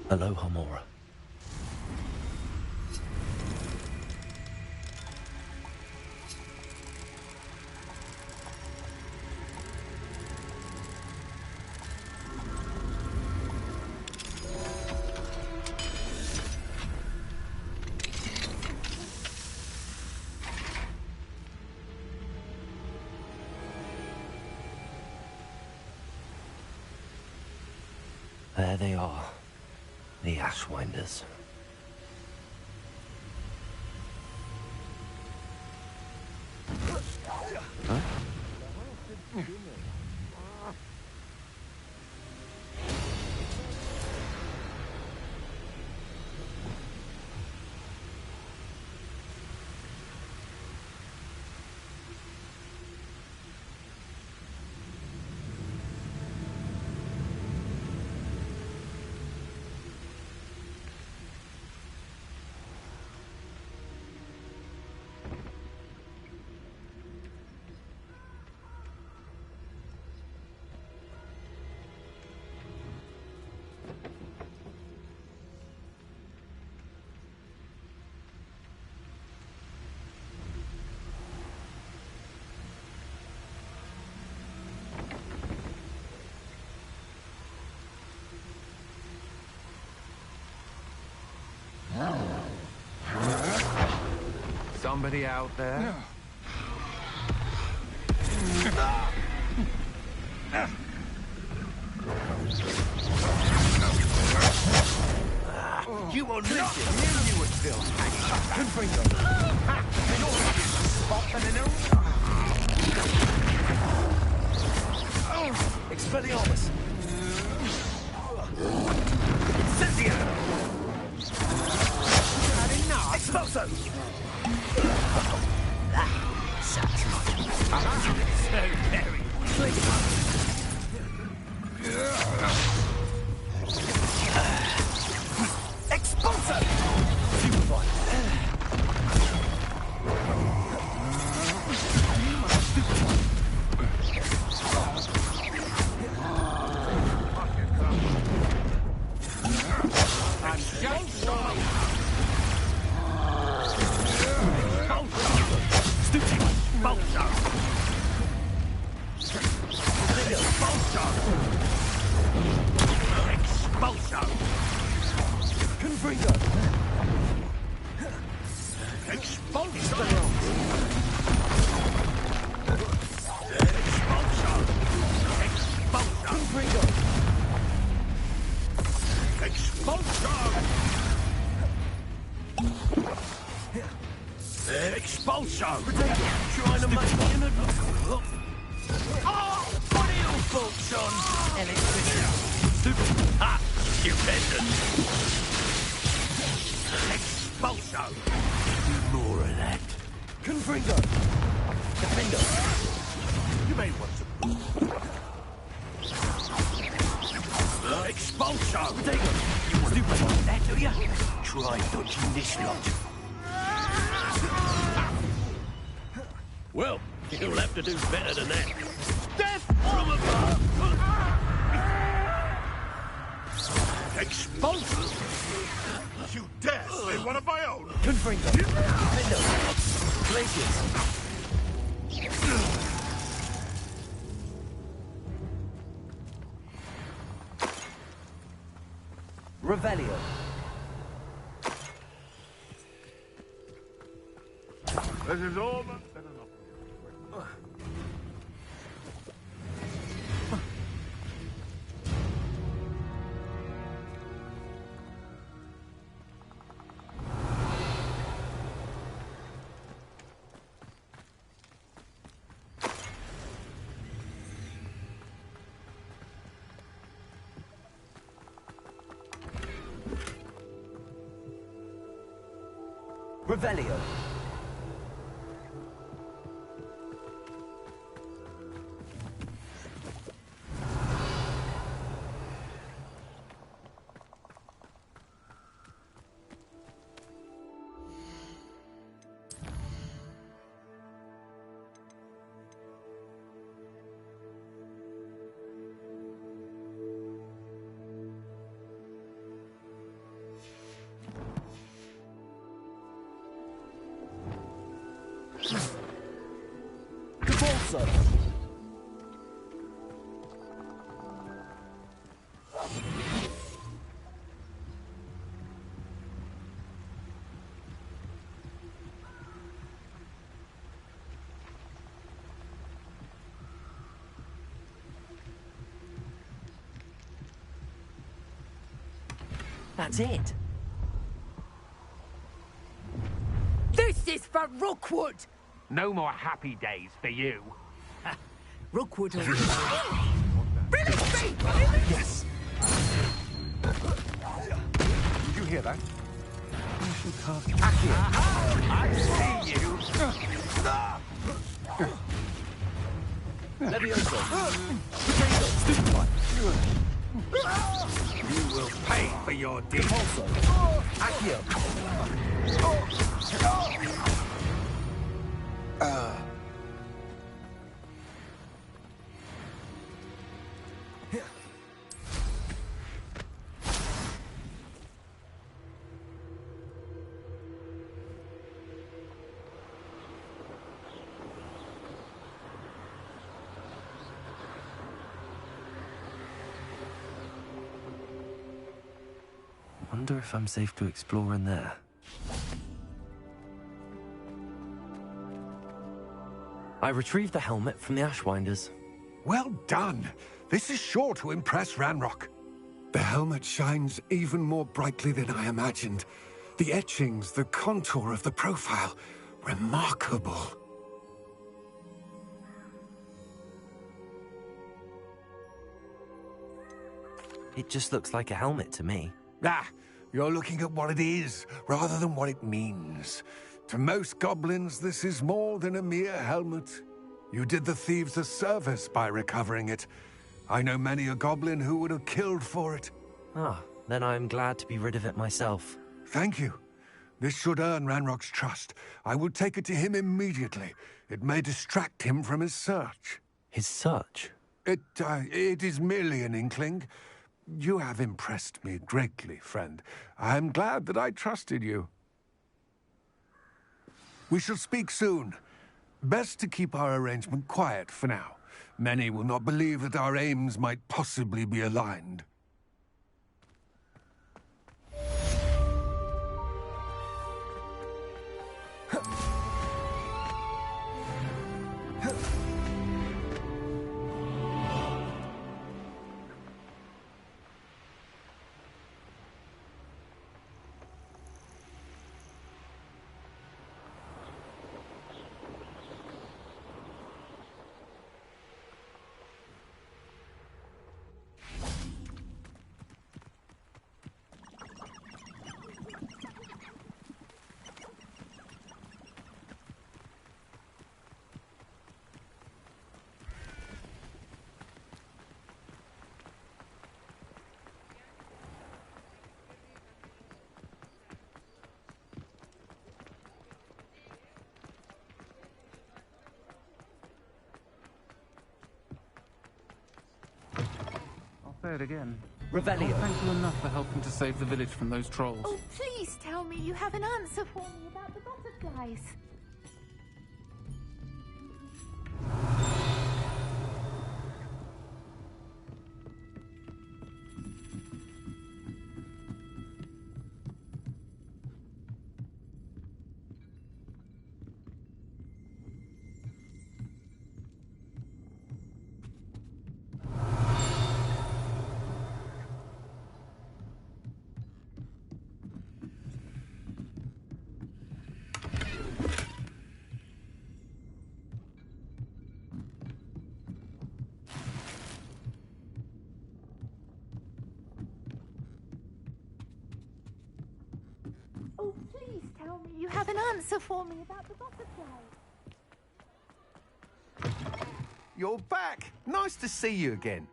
Aloha, Mora. There they are. The Ashwinders. Huh? somebody out there? You won't listen. Knew you were still hanging. Confringo. Expelliarmus. Incendiary. Expulso. So very Expulso. Expulso! Trying to make me an adult. Oh, what are your thoughts on electricity? Ah, stupendous! Expulso! More of that. Confringo! Defendo! You may want to... Expulso! Potato! You want to do that, do you? Try dodging this lot. Well, you'll have to do better than that. Death from above! Expulsion! You dare say one of my own! Confringo! Defendo! Glaciers! Revelio. This is over. Revelio. That's it. This is for Rookwood! No more happy days for you. Rookwood will... Yes. Did you hear that? I see you. Levioso. You will pay for your deed. Repulso. Accio. Wonder if I'm safe to explore in there. I retrieved the helmet from the Ashwinders. Well done. This is sure to impress Ranrock. The helmet shines even more brightly than I imagined. The etchings, the contour of the profile, remarkable. It just looks like a helmet to me. Ah, you're looking at what it is, rather than what it means. To most goblins, this is more than a mere helmet. You did the thieves a service by recovering it. I know many a goblin who would have killed for it. Ah, then I'm glad to be rid of it myself. Thank you. This should earn Ranrock's trust. I will take it to him immediately. It may distract him from his search. His search? It is merely an inkling. You have impressed me greatly, friend. I am glad that I trusted you. We shall speak soon. Best to keep our arrangement quiet for now. Many will not believe that our aims might possibly be aligned. Say it again. Revelio. Oh, thank you enough for helping to save the village from those trolls. Oh, please tell me you have an answer for me about the butterflies. Oh, please tell me you have an answer for me about the butterflies. You're back! Nice to see you again.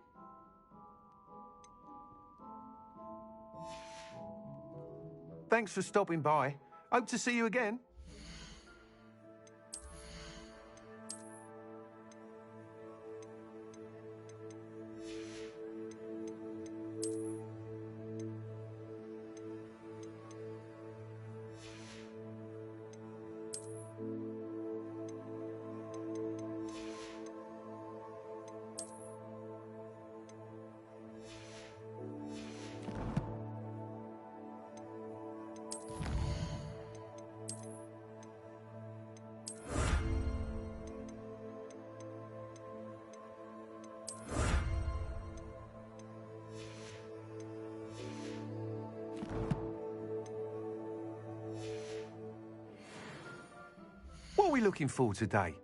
Thanks for stopping by. Hope to see you again. What are we looking for today?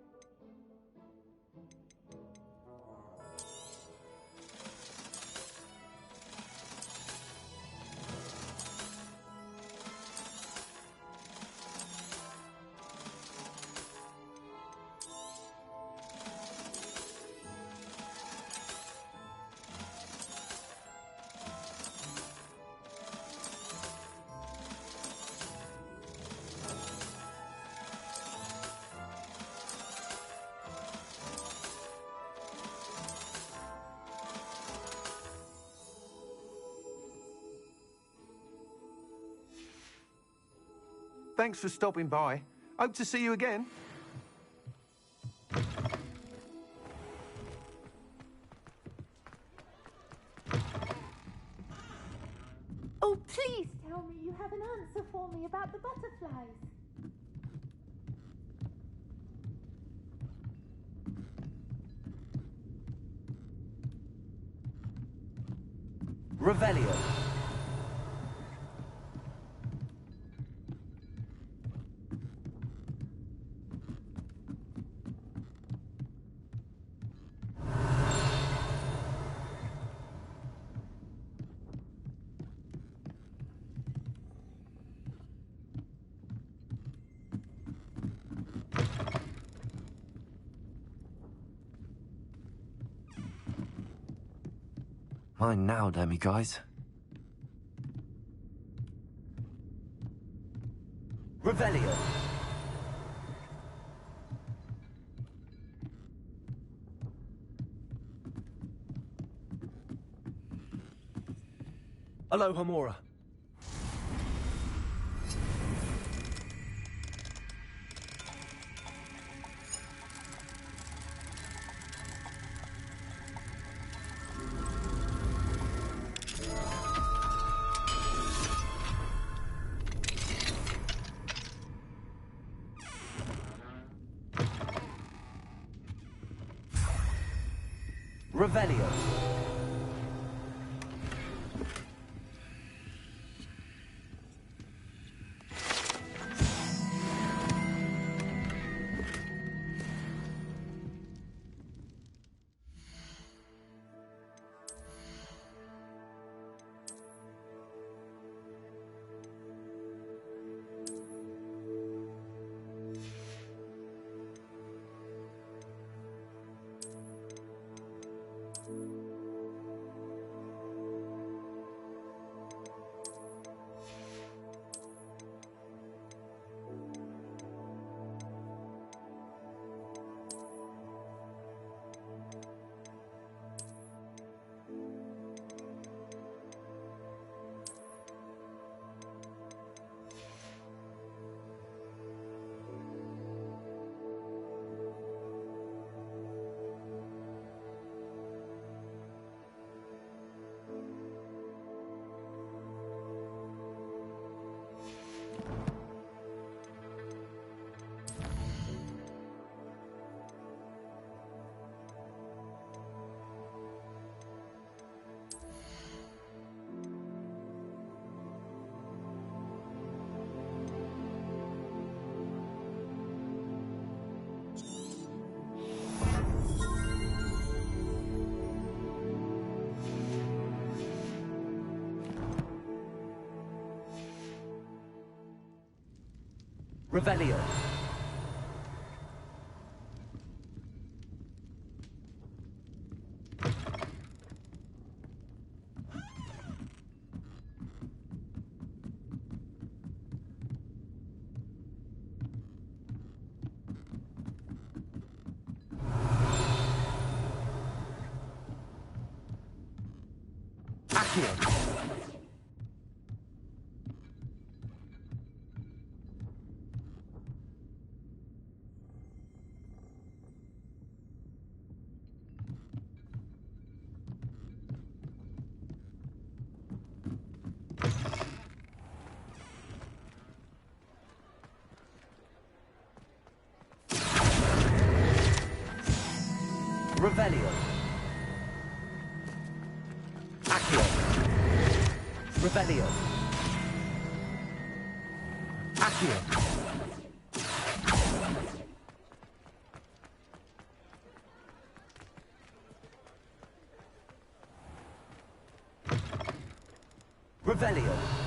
Thanks for stopping by. Hope to see you again. Oh, please tell me you have an answer for me about the butterflies. Revelio. Mine now, demiguise. Revelio. Aloha Mora. Revelio. Revelio. Accio. Revelio. Accio. Revelio. Accio. Revelio.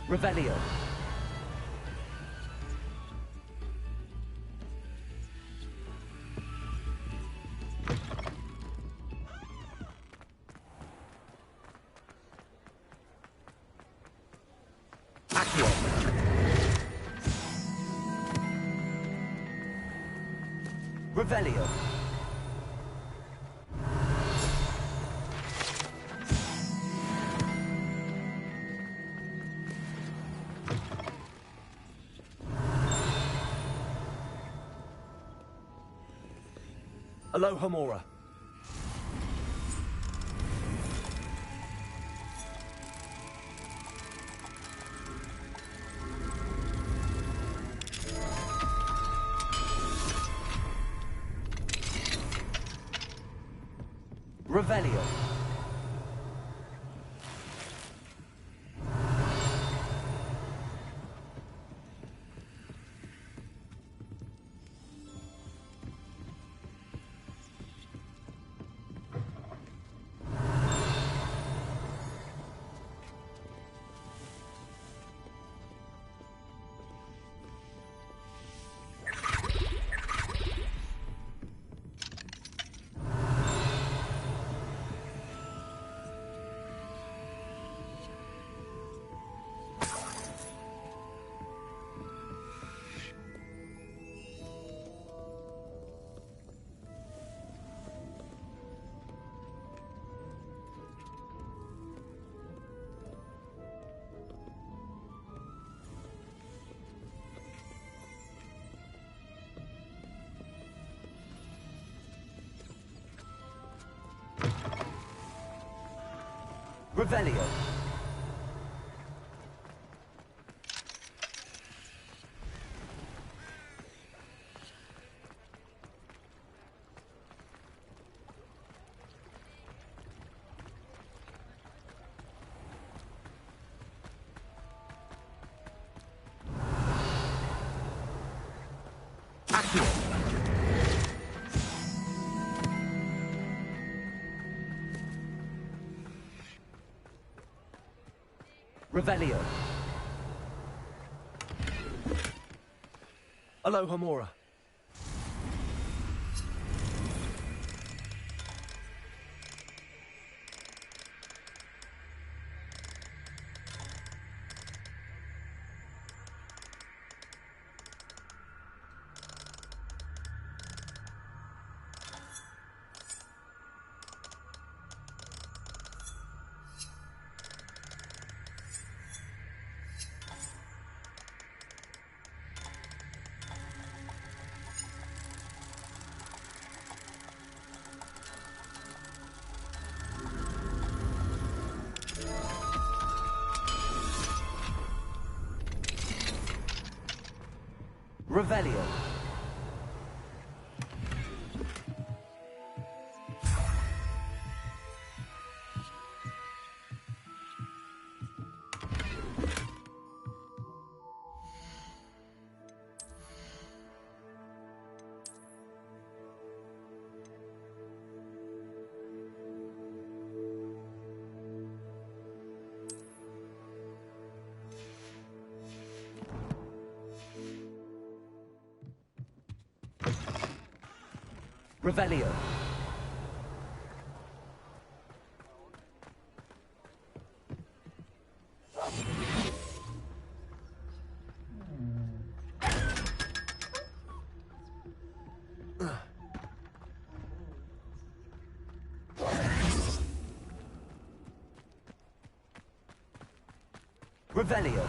Revelio. Accio. Revelio. Alohomora. Revelio. Revelio. Accio. Revelio. Alohomora. Revelio. Revelio. Revelio.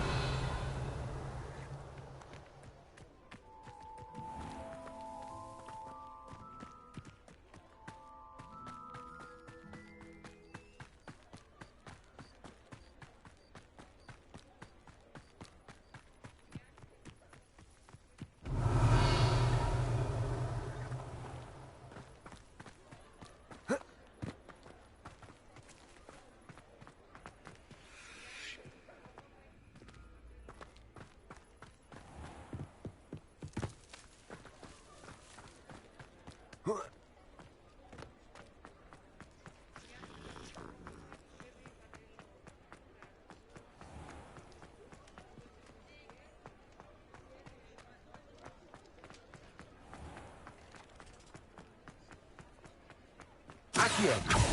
Accio.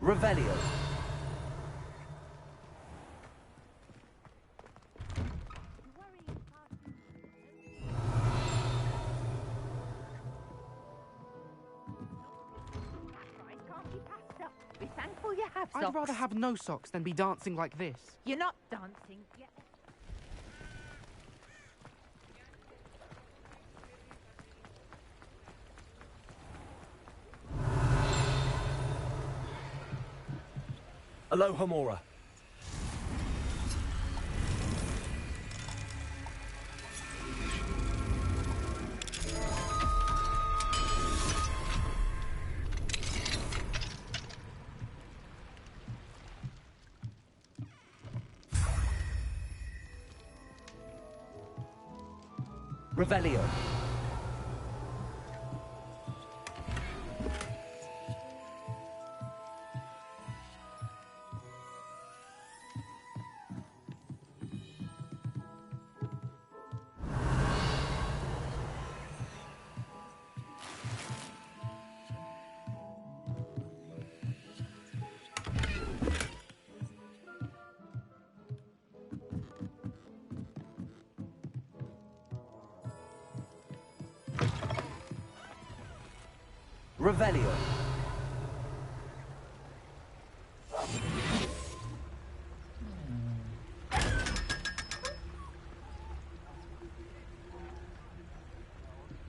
Revelio. Be thankful you have socks. I'd rather have no socks than be dancing like this. You're not dancing yet. Alohomora. Revelio. Revelio.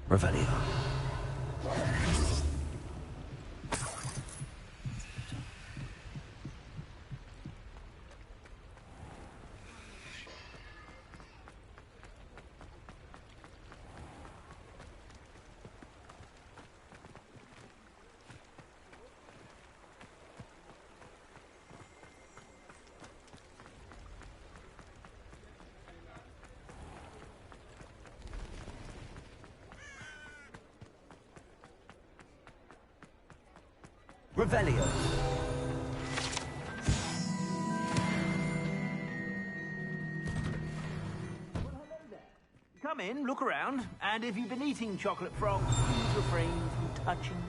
Revelio. Revelio. Come in, look around, and if you've been eating chocolate frogs, please refrain from touching.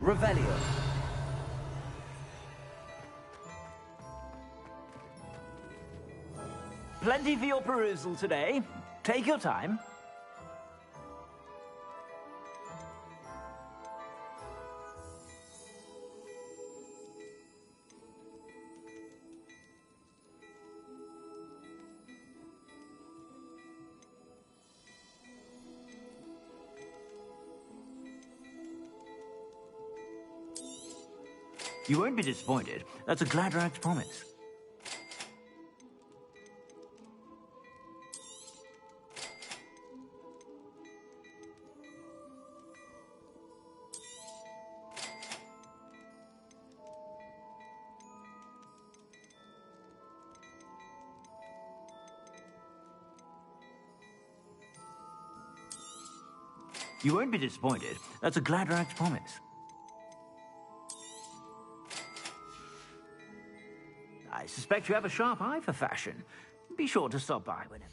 Revelio. Plenty for your perusal today. Take your time. You won't be disappointed. That's a Gladrag's promise. You won't be disappointed. That's a Gladrag's promise. I suspect you have a sharp eye for fashion. Be sure to stop by whenever.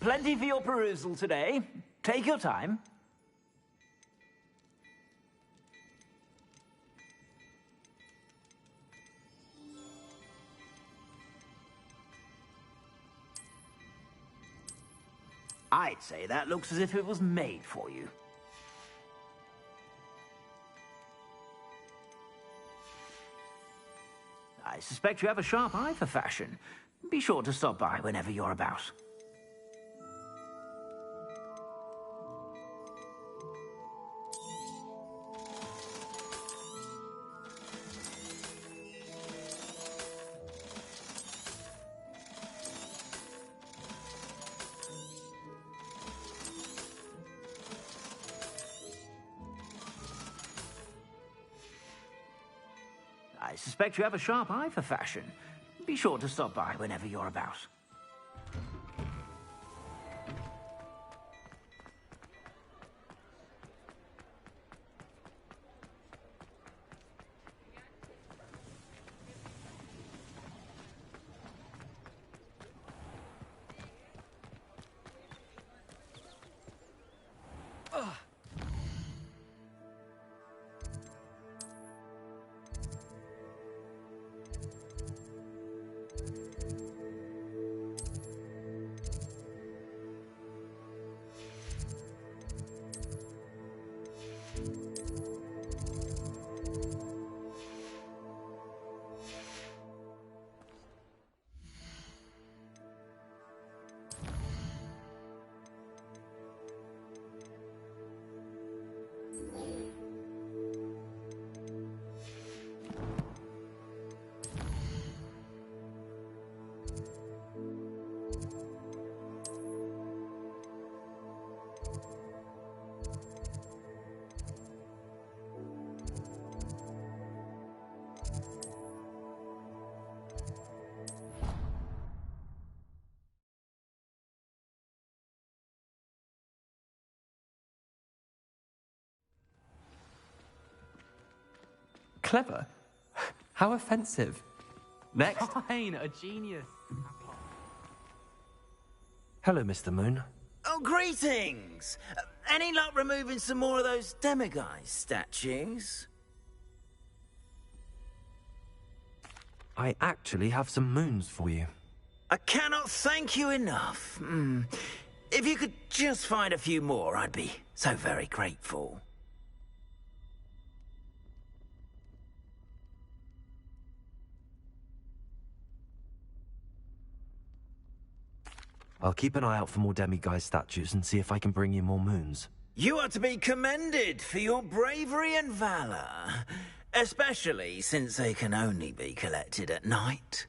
plenty for your perusal today. Take your time. I'd say that looks as if it was made for you. I suspect you have a sharp eye for fashion. Be sure to stop by whenever you're about. I suspect you have a sharp eye for fashion. Be sure to stop by whenever you're about. Clever? How offensive. Next. Fine, a genius. Hello, Mr. Moon. Oh, greetings! Any luck removing some more of those demiguise statues? I actually have some moons for you. I cannot thank you enough. If you could just find a few more, I'd be so very grateful. I'll keep an eye out for more demiguise statues and see if I can bring you more moons. You are to be commended for your bravery and valor, especially since they can only be collected at night.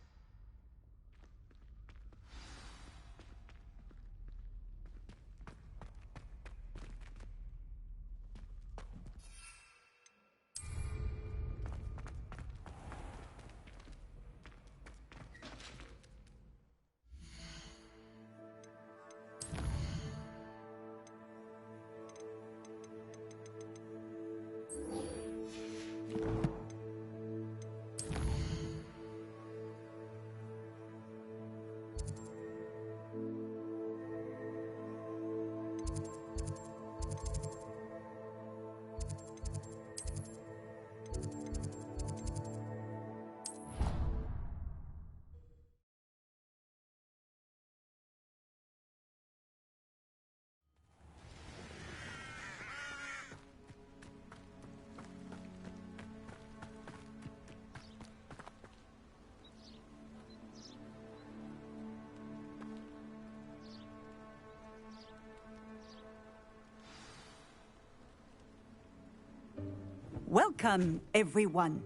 Welcome, everyone.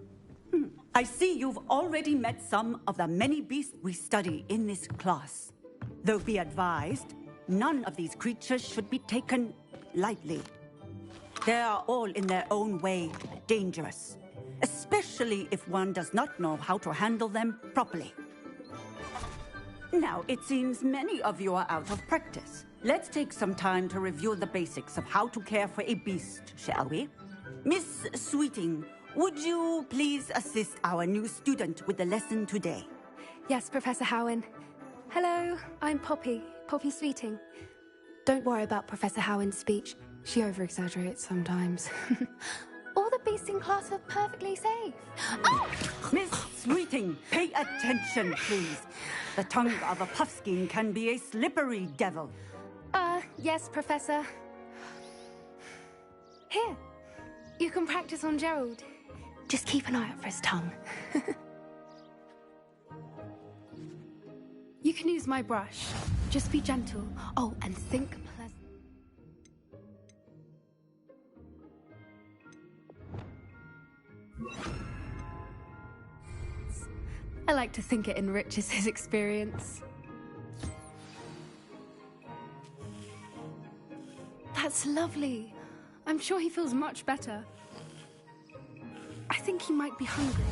I see you've already met some of the many beasts we study in this class. Though be advised, none of these creatures should be taken lightly. They are all in their own way dangerous, especially if one does not know how to handle them properly. Now, it seems many of you are out of practice. Let's take some time to review the basics of how to care for a beast, shall we? Miss Sweeting, would you please assist our new student with the lesson today? Yes, Professor Howen. Hello, I'm Poppy, Poppy Sweeting. Don't worry about Professor Howard's speech. She over-exaggerates sometimes. All the beasts in class are perfectly safe. Oh! Miss Sweeting, pay attention, please. The tongue of a puffskein can be a slippery devil. Yes, Professor. Here, you can practice on Gerald. Just keep an eye out for his tongue. You can use my brush. Just be gentle. Oh, and think pleasant. I like to think it enriches his experience. That's lovely. I'm sure he feels much better. I think he might be hungry.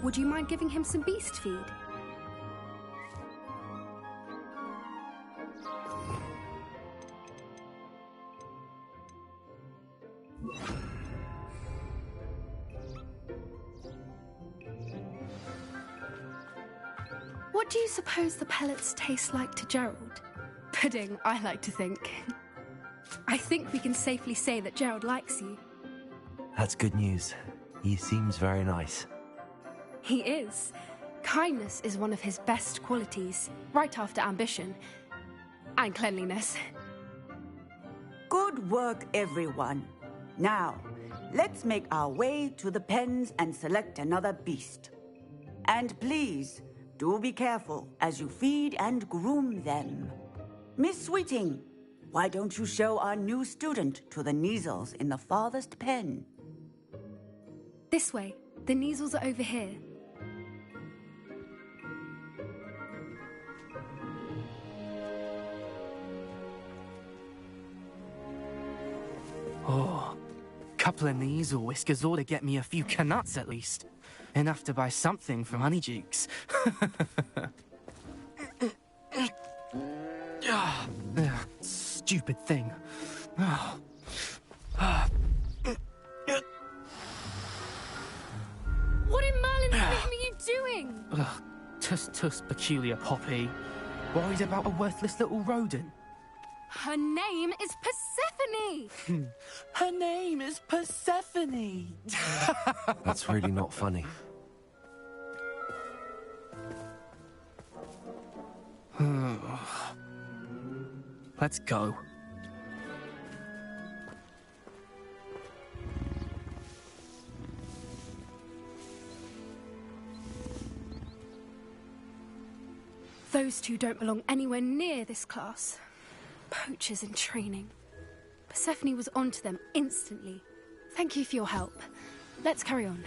Would you mind giving him some beast feed? What do you suppose the pellets taste like to Gerald? Pudding, I like to think. I think we can safely say that Gerald likes you. That's good news. He seems very nice. He is. Kindness is one of his best qualities, right after ambition. And cleanliness. Good work, everyone. Now, let's make our way to the pens and select another beast. And please, do be careful as you feed and groom them. Miss Sweeting, why don't you show our new student to the Neasels in the farthest pen? This way. The Neasels are over here. Oh, couple of Neasel whiskers ought to get me a few canuts at least. Enough to buy something from Honeydukes. Stupid thing. What in Merlin's name are you doing? Tuss, peculiar Poppy. Worried about a worthless little rodent? Her name is Persephone! Her name is Persephone! That's really not funny. Let's go. Those two don't belong anywhere near this class. Poachers in training. Persephone was onto them instantly. Thank you for your help. Let's carry on.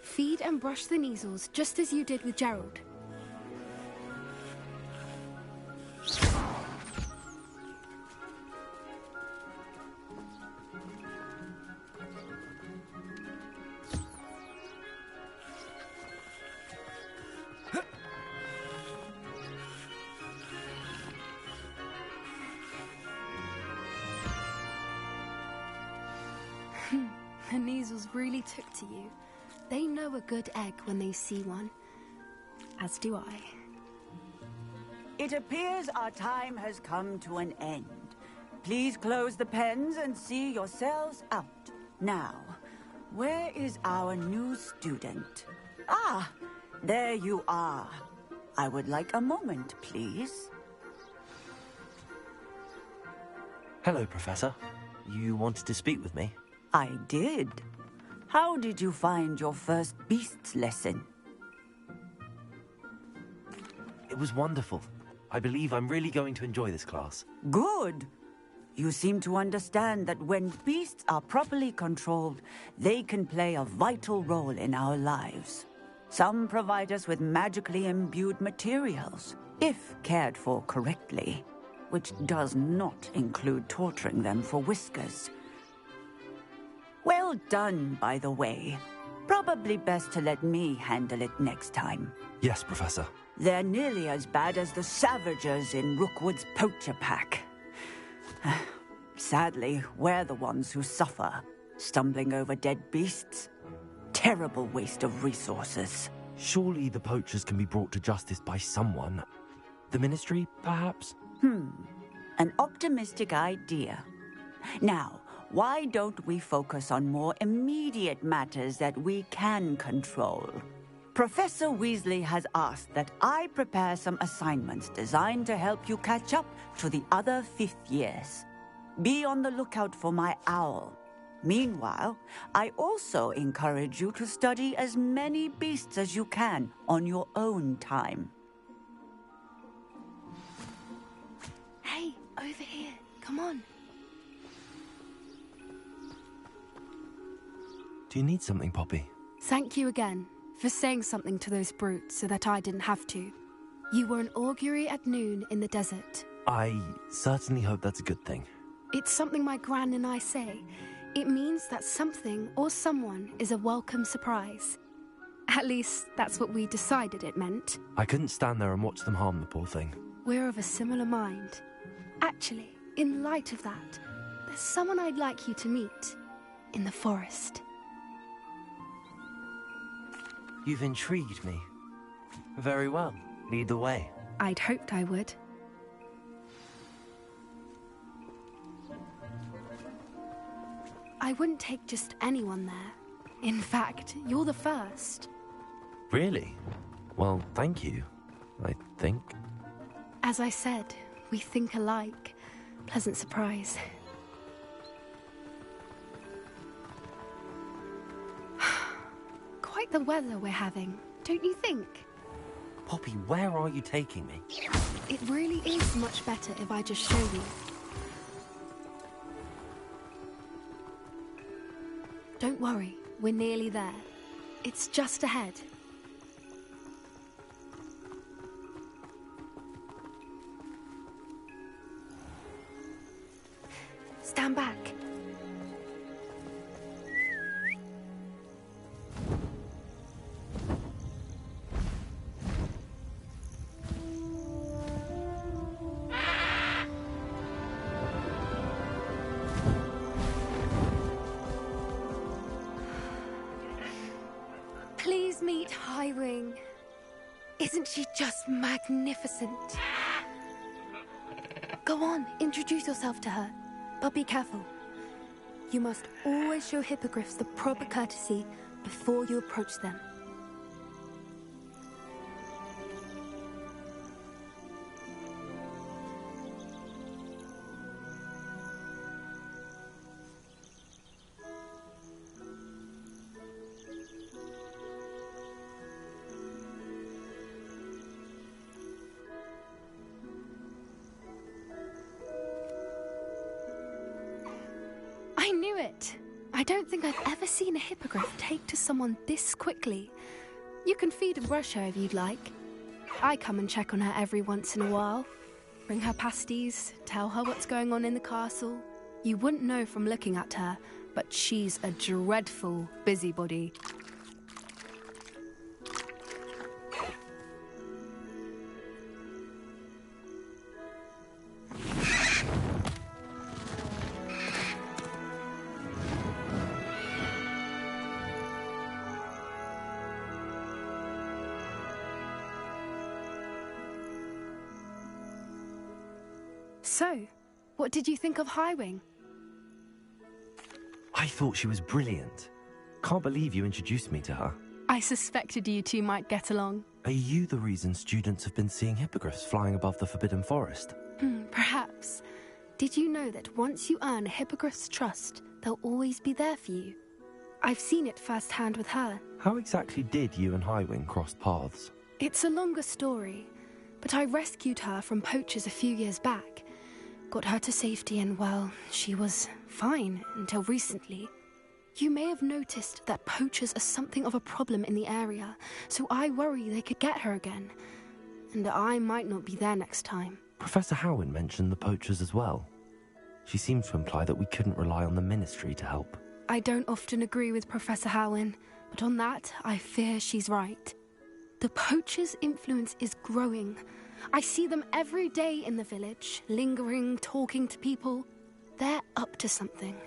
Feed and brush the Neasels just as you did with Gerald. The Neasels really took to you. They know a good egg when they see one. As do I. It appears our time has come to an end. Please close the pens and see yourselves out. Now, where is our new student? Ah, there you are. I would like a moment, please. Hello, Professor. You wanted to speak with me? I did. How did you find your first beasts lesson? It was wonderful. I believe I'm really going to enjoy this class. Good. You seem to understand that when beasts are properly controlled, they can play a vital role in our lives. Some provide us with magically imbued materials, if cared for correctly, which does not include torturing them for whiskers. Well done, by the way. Probably best to let me handle it next time. Yes, Professor. They're nearly as bad as the Savagers in Rookwood's poacher pack. Sadly, we're the ones who suffer, stumbling over dead beasts. Terrible waste of resources. Surely the poachers can be brought to justice by someone. The Ministry, perhaps? An optimistic idea. Now, why don't we focus on more immediate matters that we can control? Professor Weasley has asked that I prepare some assignments designed to help you catch up to the other fifth years. Be on the lookout for my owl. Meanwhile, I also encourage you to study as many beasts as you can on your own time. Hey, over here. Come on. Do you need something, Poppy? Thank you again for saying something to those brutes so that I didn't have to. You were an augury at noon in the desert. I certainly hope that's a good thing. It's something my gran and I say. It means that something or someone is a welcome surprise. At least, that's what we decided it meant. I couldn't stand there and watch them harm the poor thing. We're of a similar mind. Actually, in light of that, there's someone I'd like you to meet in the forest. You've intrigued me. Very well. Lead the way. I'd hoped I would. I wouldn't take just anyone there. In fact, you're the first. Really? Well, thank you, I think. As I said, we think alike. Pleasant surprise. Quite the weather we're having, don't you think? Poppy, where are you taking me? It really is much better if I just show you. Don't worry, we're nearly there. It's just ahead. Stand back. Please meet Highwing. Isn't she just magnificent? Go on, introduce yourself to her. But be careful. You must always show hippogriffs the proper courtesy before you approach them. I knew it! I don't think I've ever seen a hippogriff take to someone this quickly. You can feed and brush her if you'd like. I come and check on her every once in a while. Bring her pasties, tell her what's going on in the castle. You wouldn't know from looking at her, but she's a dreadful busybody. So, what did you think of Highwing? I thought she was brilliant. Can't believe you introduced me to her. I suspected you two might get along. Are you the reason students have been seeing hippogriffs flying above the Forbidden Forest? Perhaps. Did you know that once you earn a hippogriff's trust, they'll always be there for you? I've seen it firsthand with her. How exactly did you and Highwing cross paths? It's a longer story, but I rescued her from poachers a few years back. Got her to safety and, well, she was fine until recently. You may have noticed that poachers are something of a problem in the area, so I worry they could get her again. And I might not be there next time. Professor Howin mentioned the poachers as well. She seemed to imply that we couldn't rely on the Ministry to help. I don't often agree with Professor Howin, but on that, I fear she's right. The poachers' influence is growing. I see them every day in the village, lingering, talking to people. They're up to something.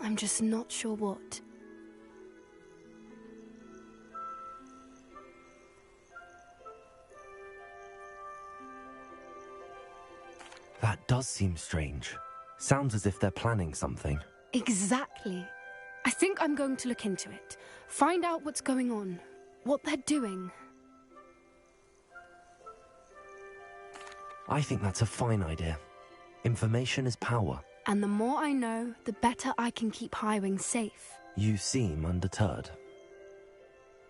I'm just not sure what. That does seem strange. Sounds as if they're planning something. Exactly. I think I'm going to look into it. Find out what's going on. What they're doing. I think that's a fine idea. Information is power. And the more I know, the better I can keep Highwing safe. You seem undeterred.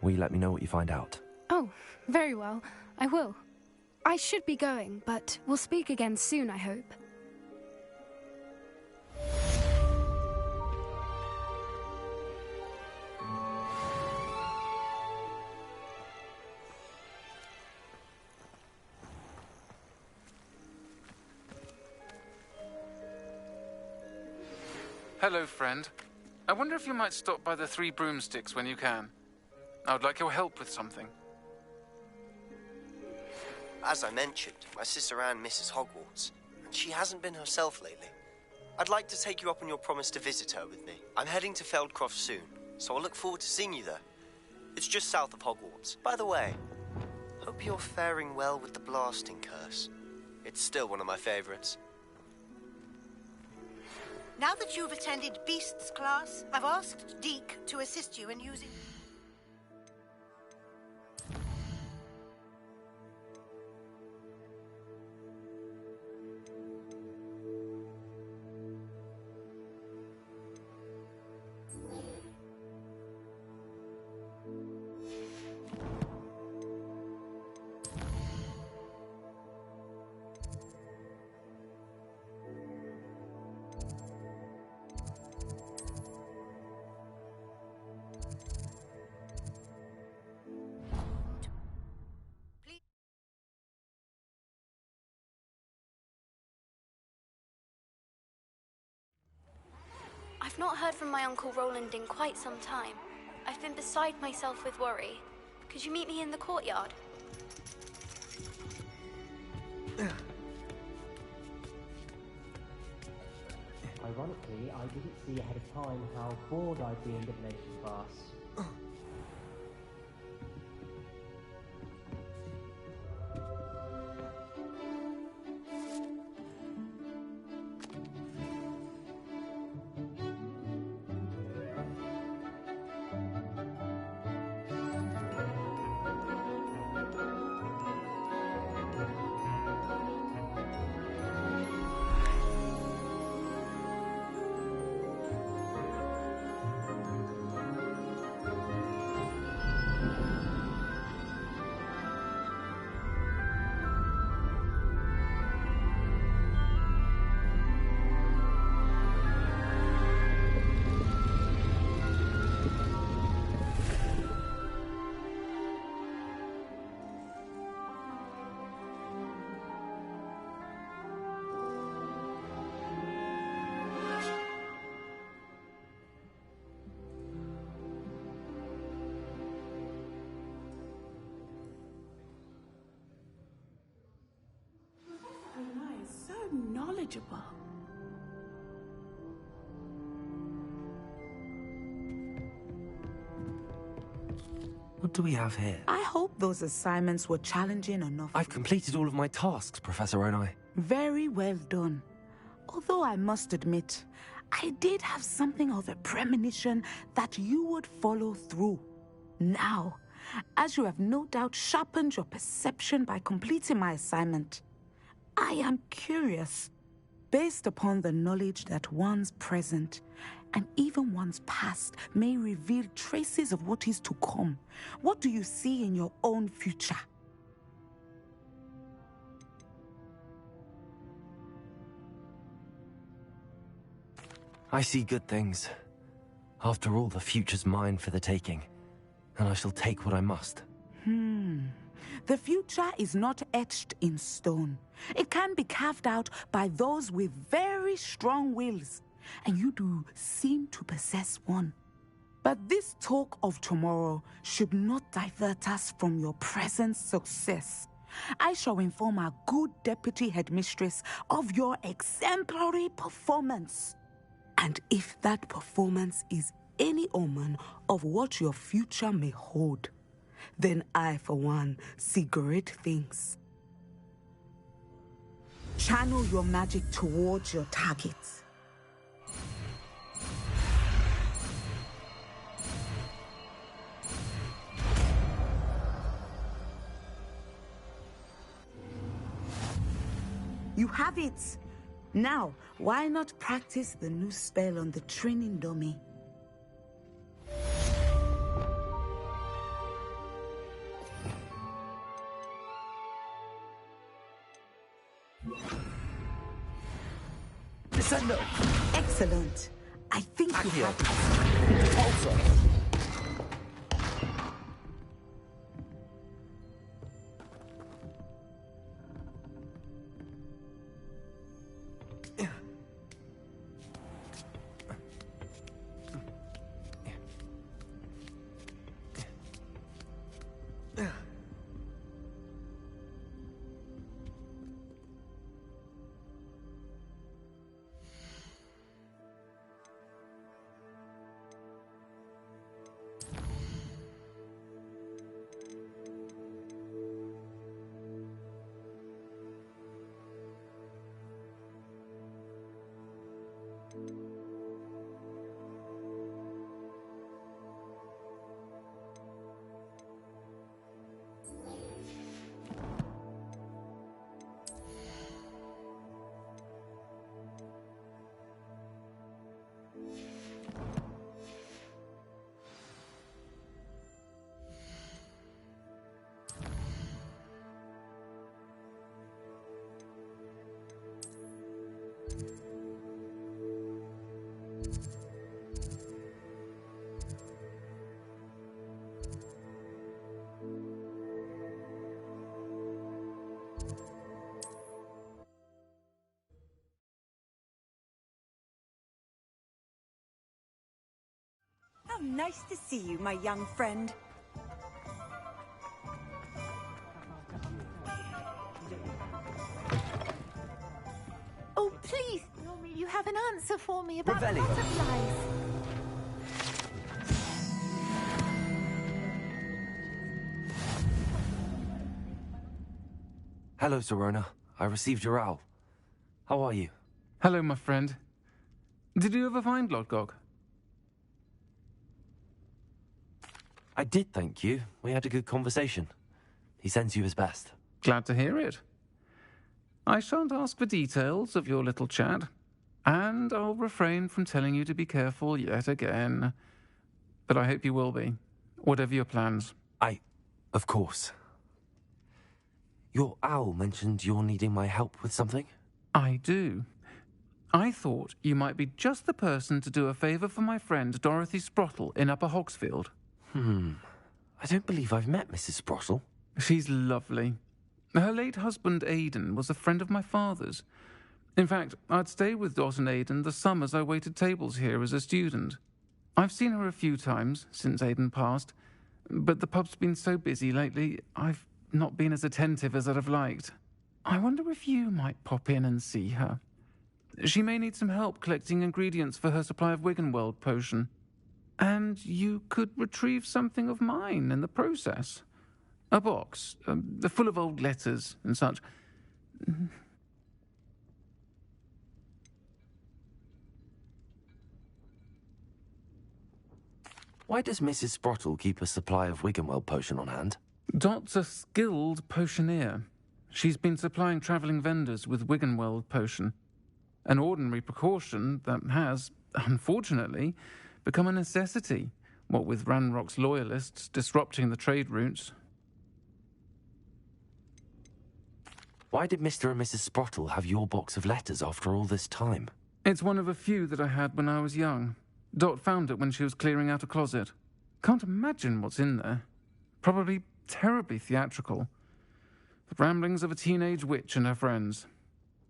Will you let me know what you find out? Oh, very well. I will. I should be going, but we'll speak again soon, I hope. Hello, friend. I wonder if you might stop by the Three Broomsticks when you can. I would like your help with something. As I mentioned, my sister Anne misses Hogwarts, and she hasn't been herself lately. I'd like to take you up on your promise to visit her with me. I'm heading to Feldcroft soon, so I'll look forward to seeing you there. It's just south of Hogwarts. By the way, hope you're faring well with the blasting curse. It's still one of my favorites. Now that you've attended Beasts class, I've asked Deke to assist you in using... I've not heard from my Uncle Roland in quite some time. I've been beside myself with worry. Could you meet me in the courtyard? Ironically, I didn't see ahead of time how bored I'd be in divination class. Knowledgeable. What do we have here? I hope those assignments were challenging enough. I've completed all of my tasks, Professor Onai. Very well done. Although I must admit, I did have something of a premonition that you would follow through. Now, as you have no doubt sharpened your perception by completing my assignment, I am curious. Based upon the knowledge that one's present and even one's past may reveal traces of what is to come, what do you see in your own future? I see good things. After all, the future's mine for the taking, and I shall take what I must. The future is not etched in stone. It can be carved out by those with very strong wills, and you do seem to possess one. But this talk of tomorrow should not divert us from your present success. I shall inform our good deputy headmistress of your exemplary performance. And if that performance is any omen of what your future may hold, then I, for one, see great things. Channel your magic towards your targets. You have it! Now, why not practice the new spell on the training dummy? Descendo! Excellent. I think you have it. Repulsor! How nice to see you, my young friend. Oh, please, you have an answer for me about Revelio. butterflies. Hello, Serona. I received your owl. How are you? Hello, my friend. Did you ever find Lodgok? I did, thank you. We had a good conversation. He sends you his best. Glad to hear it. I shan't ask for details of your little chat, and I'll refrain from telling you to be careful yet again. But I hope you will be, whatever your plans. Of course. Your owl mentioned you're needing my help with something? I do. I thought you might be just the person to do a favour for my friend Dorothy Sprottle in Upper Hogsfield. I don't believe I've met Mrs. Sprottle. She's lovely. Her late husband, Aidan, was a friend of my father's. In fact, I'd stayed with Dot and Aidan the summers I waited tables here as a student. I've seen her a few times since Aidan passed, but the pub's been so busy lately, I've not been as attentive as I'd have liked. I wonder if you might pop in and see her. She may need some help collecting ingredients for her supply of Wiggenweld potion. And you could retrieve something of mine in the process. A box, full of old letters and such. Why does Mrs. Sprottle keep a supply of Wiggenweld potion on hand? Dot's a skilled potioneer. She's been supplying travelling vendors with Wiggenweld potion. An ordinary precaution that has, unfortunately, become a necessity, what with Ranrock's loyalists disrupting the trade routes. Why did Mr. and Mrs. Sprottle have your box of letters after all this time? It's one of a few that I had when I was young. Dot found it when she was clearing out a closet. Can't imagine what's in there. Probably terribly theatrical. The ramblings of a teenage witch and her friends.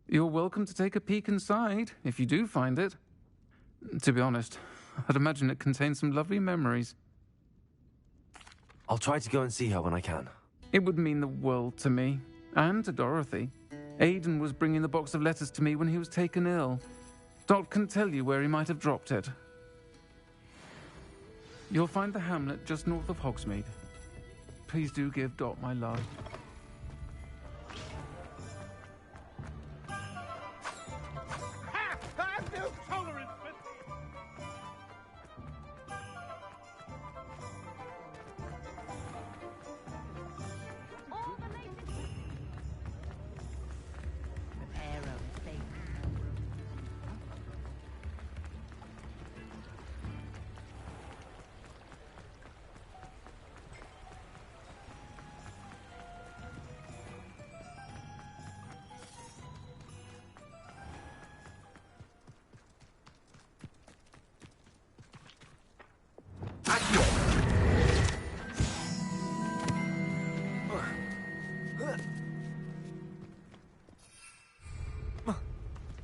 You're welcome to take a peek inside, if you do find it. To be honest, I'd imagine it contains some lovely memories. I'll try to go and see her when I can. It would mean the world to me, and to Dorothy. Aidan was bringing the box of letters to me when he was taken ill. Dot can tell you where he might have dropped it. You'll find the hamlet just north of Hogsmeade. Please do give Dot my love.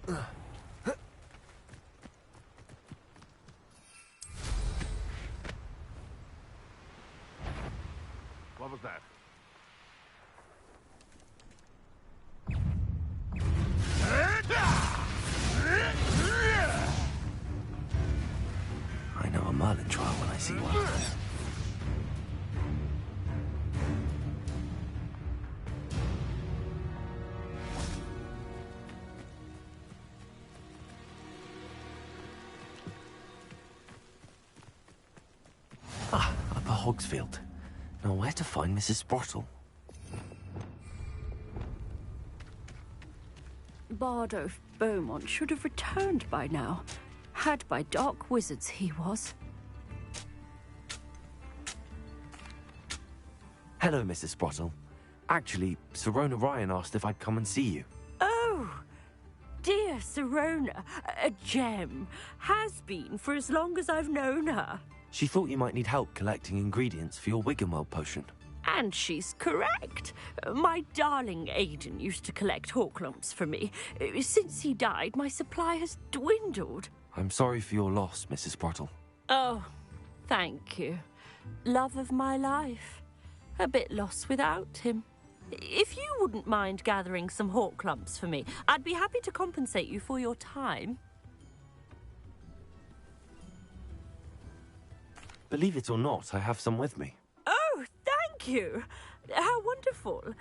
What was that? I know a Merlin trial when I see one. Upper Hogsfield. Now where to find Mrs. Sprottle? Bardolph Beaumont should have returned by now. Had by dark wizards he was. Hello, Mrs. Sprottle. Actually, Sirona Ryan asked if I'd come and see you. Oh, dear Sirona, a gem. Has been for as long as I've known her. She thought you might need help collecting ingredients for your Wiggenweld potion. And she's correct. My darling Aidan used to collect Horklumps for me. Since he died, my supply has dwindled. I'm sorry for your loss, Mrs. Sprottle. Oh, thank you. Love of my life. A bit lost without him. If you wouldn't mind gathering some Horklumps for me, I'd be happy to compensate you for your time. Believe it or not, I have some with me. Oh, thank you. How wonderful.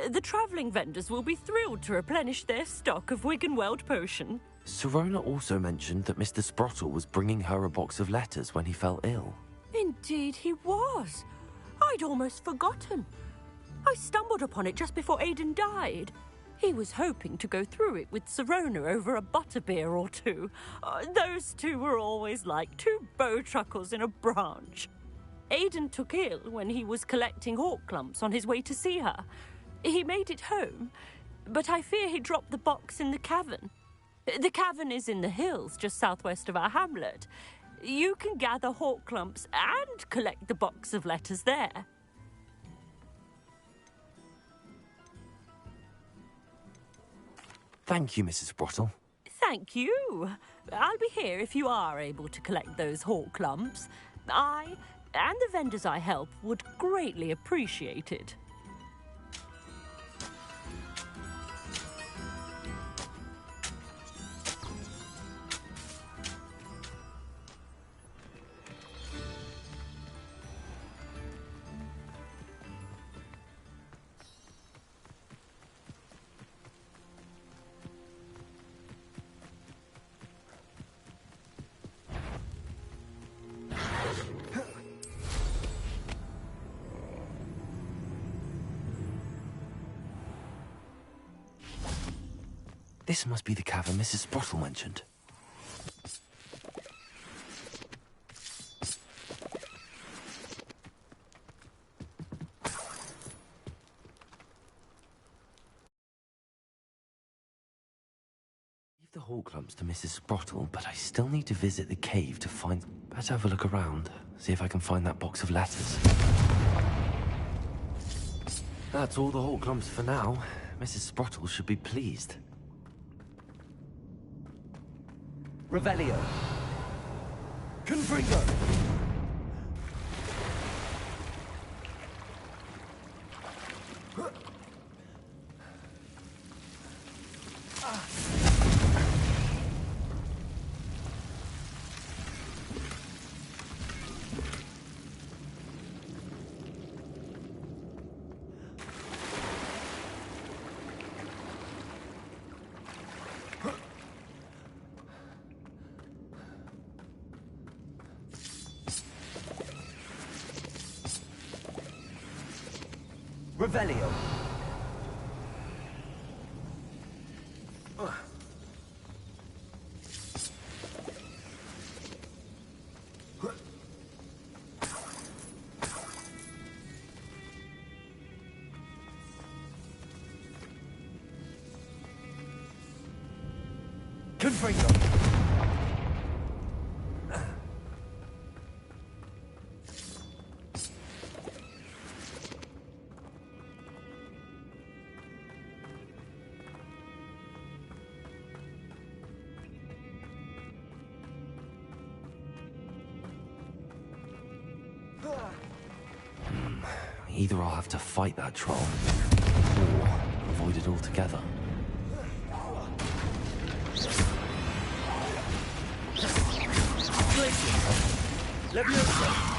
The travelling vendors will be thrilled to replenish their stock of Wiggenweld potion. Sirona also mentioned that Mr. Sprottle was bringing her a box of letters when he fell ill. Indeed he was. I'd almost forgotten. I stumbled upon it just before Aidan died. He was hoping to go through it with Sirona over a butterbeer or two. Those two were always like two bowtruckles in a branch. Aidan took ill when he was collecting Horklumps on his way to see her. He made it home, but I fear he dropped the box in the cavern. The cavern is in the hills just southwest of our hamlet. You can gather Horklumps and collect the box of letters there. Thank you, Mrs. Sprottle. Thank you. I'll be here if you are able to collect those Horklumps. I and the vendors I help would greatly appreciate it. This must be the cavern Mrs. Sprottle mentioned. Leave the Horklumps to Mrs. Sprottle, but I still need to visit the cave to find... Better have a look around, see if I can find that box of letters. That's all the Horklumps for now. Mrs. Sprottle should be pleased. Revelio. Confringo! Revelio. Confringo! Either I'll have to fight that troll, or avoid it altogether. Leviosa!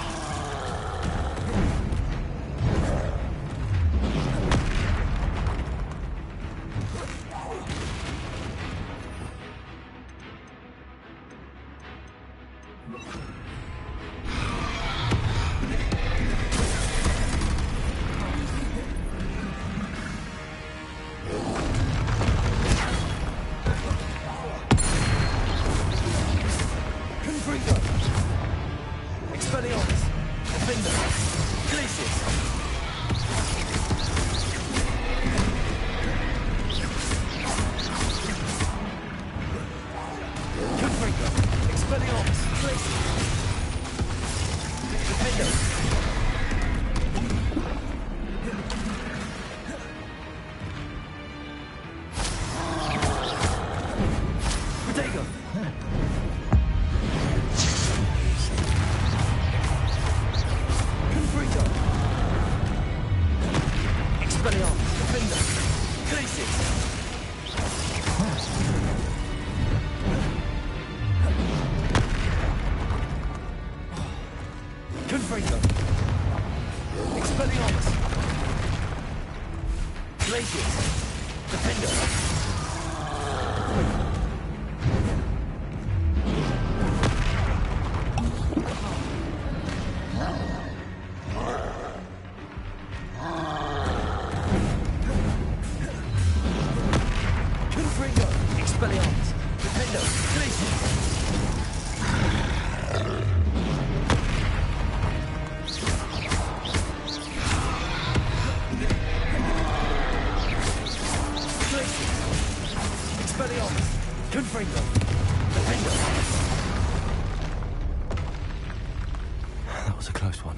That was a close one.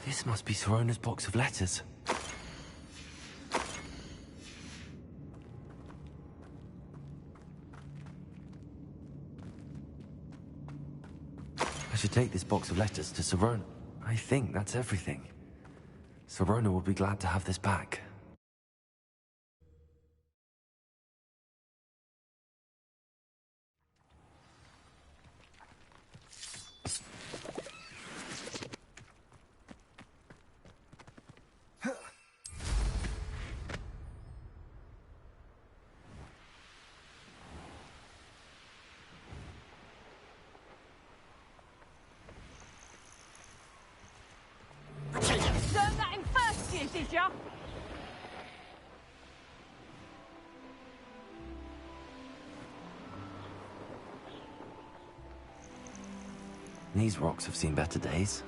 This must be Sirona's box of letters. I should take this box of letters to Sirona. I think that's everything. Sirona will be glad to have this back. Learned that in first year, did ya? These rocks have seen better days.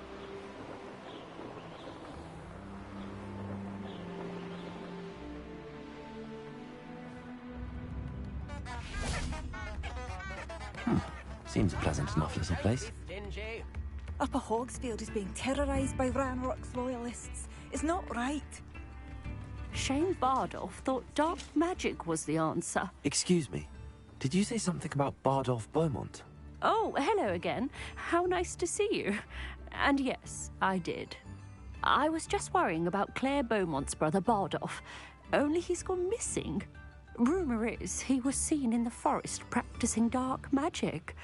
Seems a pleasant enough little place. Upper Hogsfield is being terrorised by Ranrock's loyalists. It's not right. Shane Bardolph thought dark magic was the answer. Excuse me. Did you say something about Bardolph Beaumont? Oh, hello again. How nice to see you. And yes, I did. I was just worrying about Claire Beaumont's brother Bardolph. Only he's gone missing. Rumour is he was seen in the forest practicing dark magic.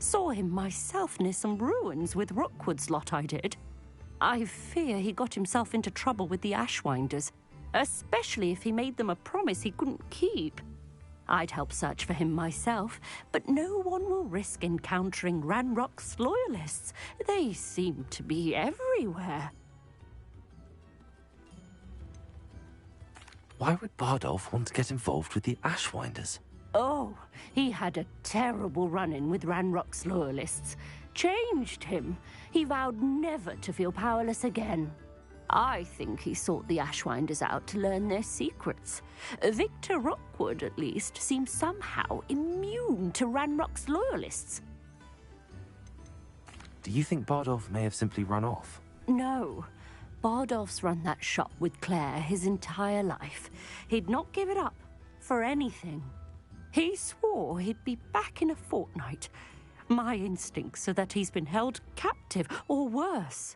Saw him myself near some ruins with Rookwood's lot I did. I fear he got himself into trouble with the Ashwinders, especially if he made them a promise he couldn't keep. I'd help search for him myself, but no one will risk encountering Ranrock's loyalists. They seem to be everywhere. Why would Bardolph want to get involved with the Ashwinders? Oh, he had a terrible run-in with Ranrock's loyalists. Changed him. He vowed never to feel powerless again. I think he sought the Ashwinders out to learn their secrets. Victor Rockwood, at least, seems somehow immune to Ranrock's loyalists. Do you think Bardolph may have simply run off? No. Bardolph's run that shop with Claire his entire life. He'd not give it up for anything. He swore he'd be back in a fortnight. My instincts are that he's been held captive, or worse.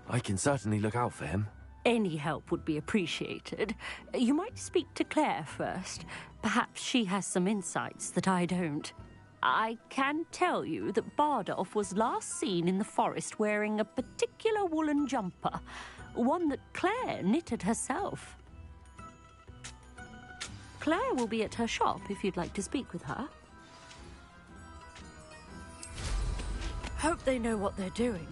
I can certainly look out for him. Any help would be appreciated. You might speak to Claire first. Perhaps she has some insights that I don't. I can tell you that Bardolph was last seen in the forest wearing a particular woolen jumper, one that Claire knitted herself. Claire will be at her shop if you'd like to speak with her. Hope they know what they're doing.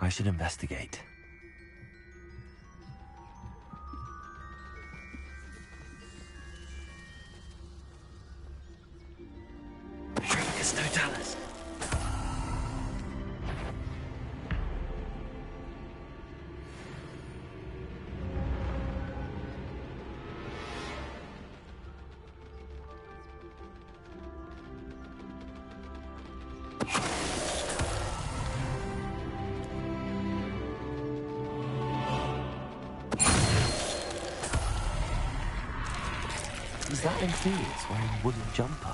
I should investigate. Patricus Totalis. Is that Inferius wearing a woolen jumper?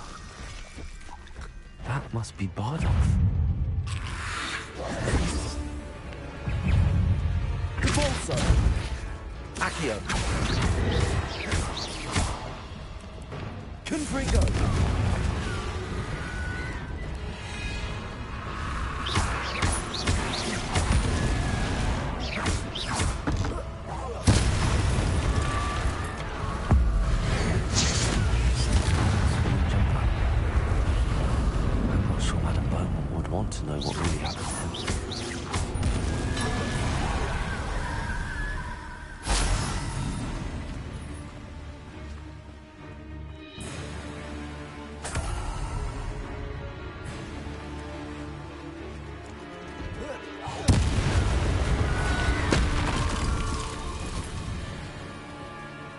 That must be Bardolph. Cabalso! Accio! Confringo! To know what really happened to him.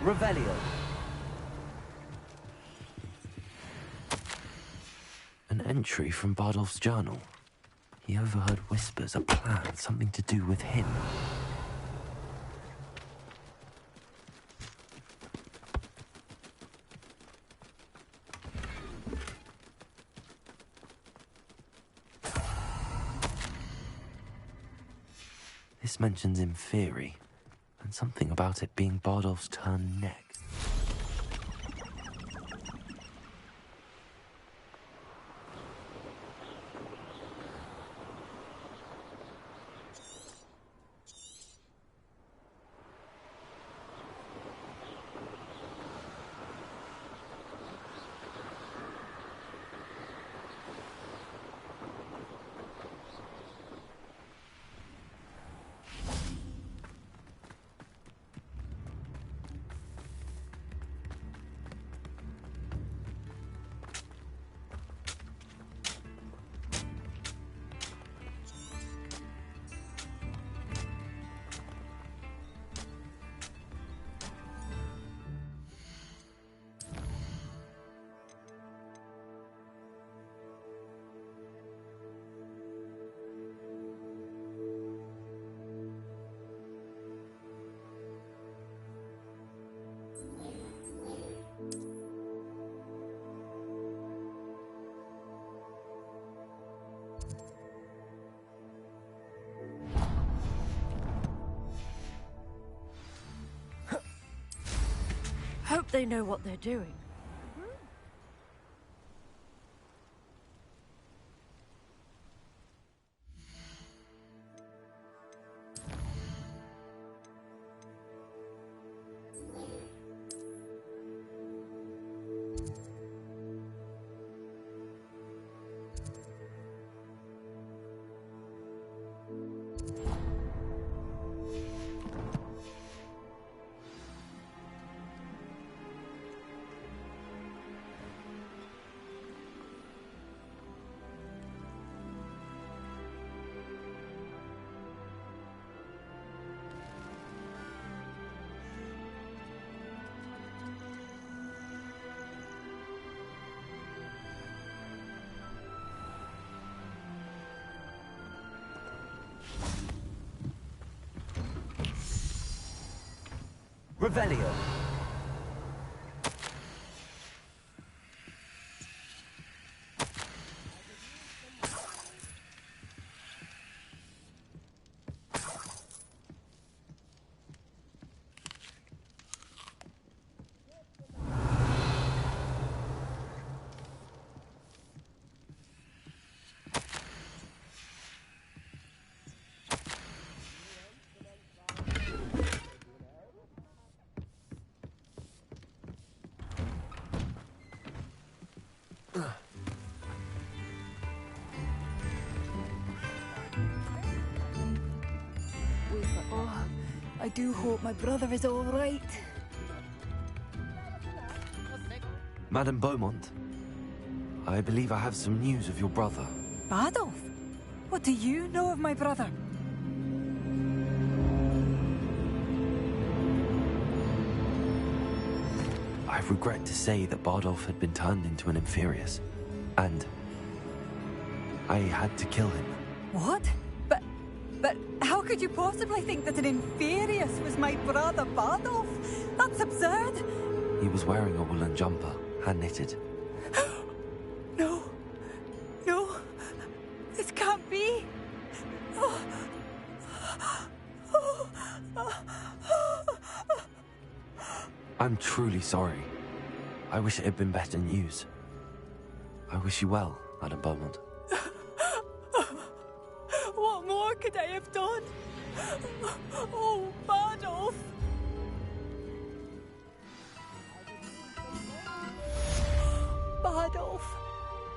Revelio. An entry from Bardolph's journal. He overheard whispers, a plan, something to do with him. This mentions Inferi, and something about it being Bardolph's turn next. They know what they're doing. Revelio. Oh, I do hope my brother is all right. Madame Beaumont, I believe I have some news of your brother. Badolf? What do you know of my brother? I regret to say that Bardolph had been turned into an Inferius, and I had to kill him. What? But how could you possibly think that an Inferius was my brother Bardolph? That's absurd! He was wearing a woolen jumper, hand-knitted. No. No. This can't be. Oh. I'm truly sorry. I wish it had been better news. I wish you well, Madame Beaumont. What more could I have done? Oh, Bardolph! Bardolph!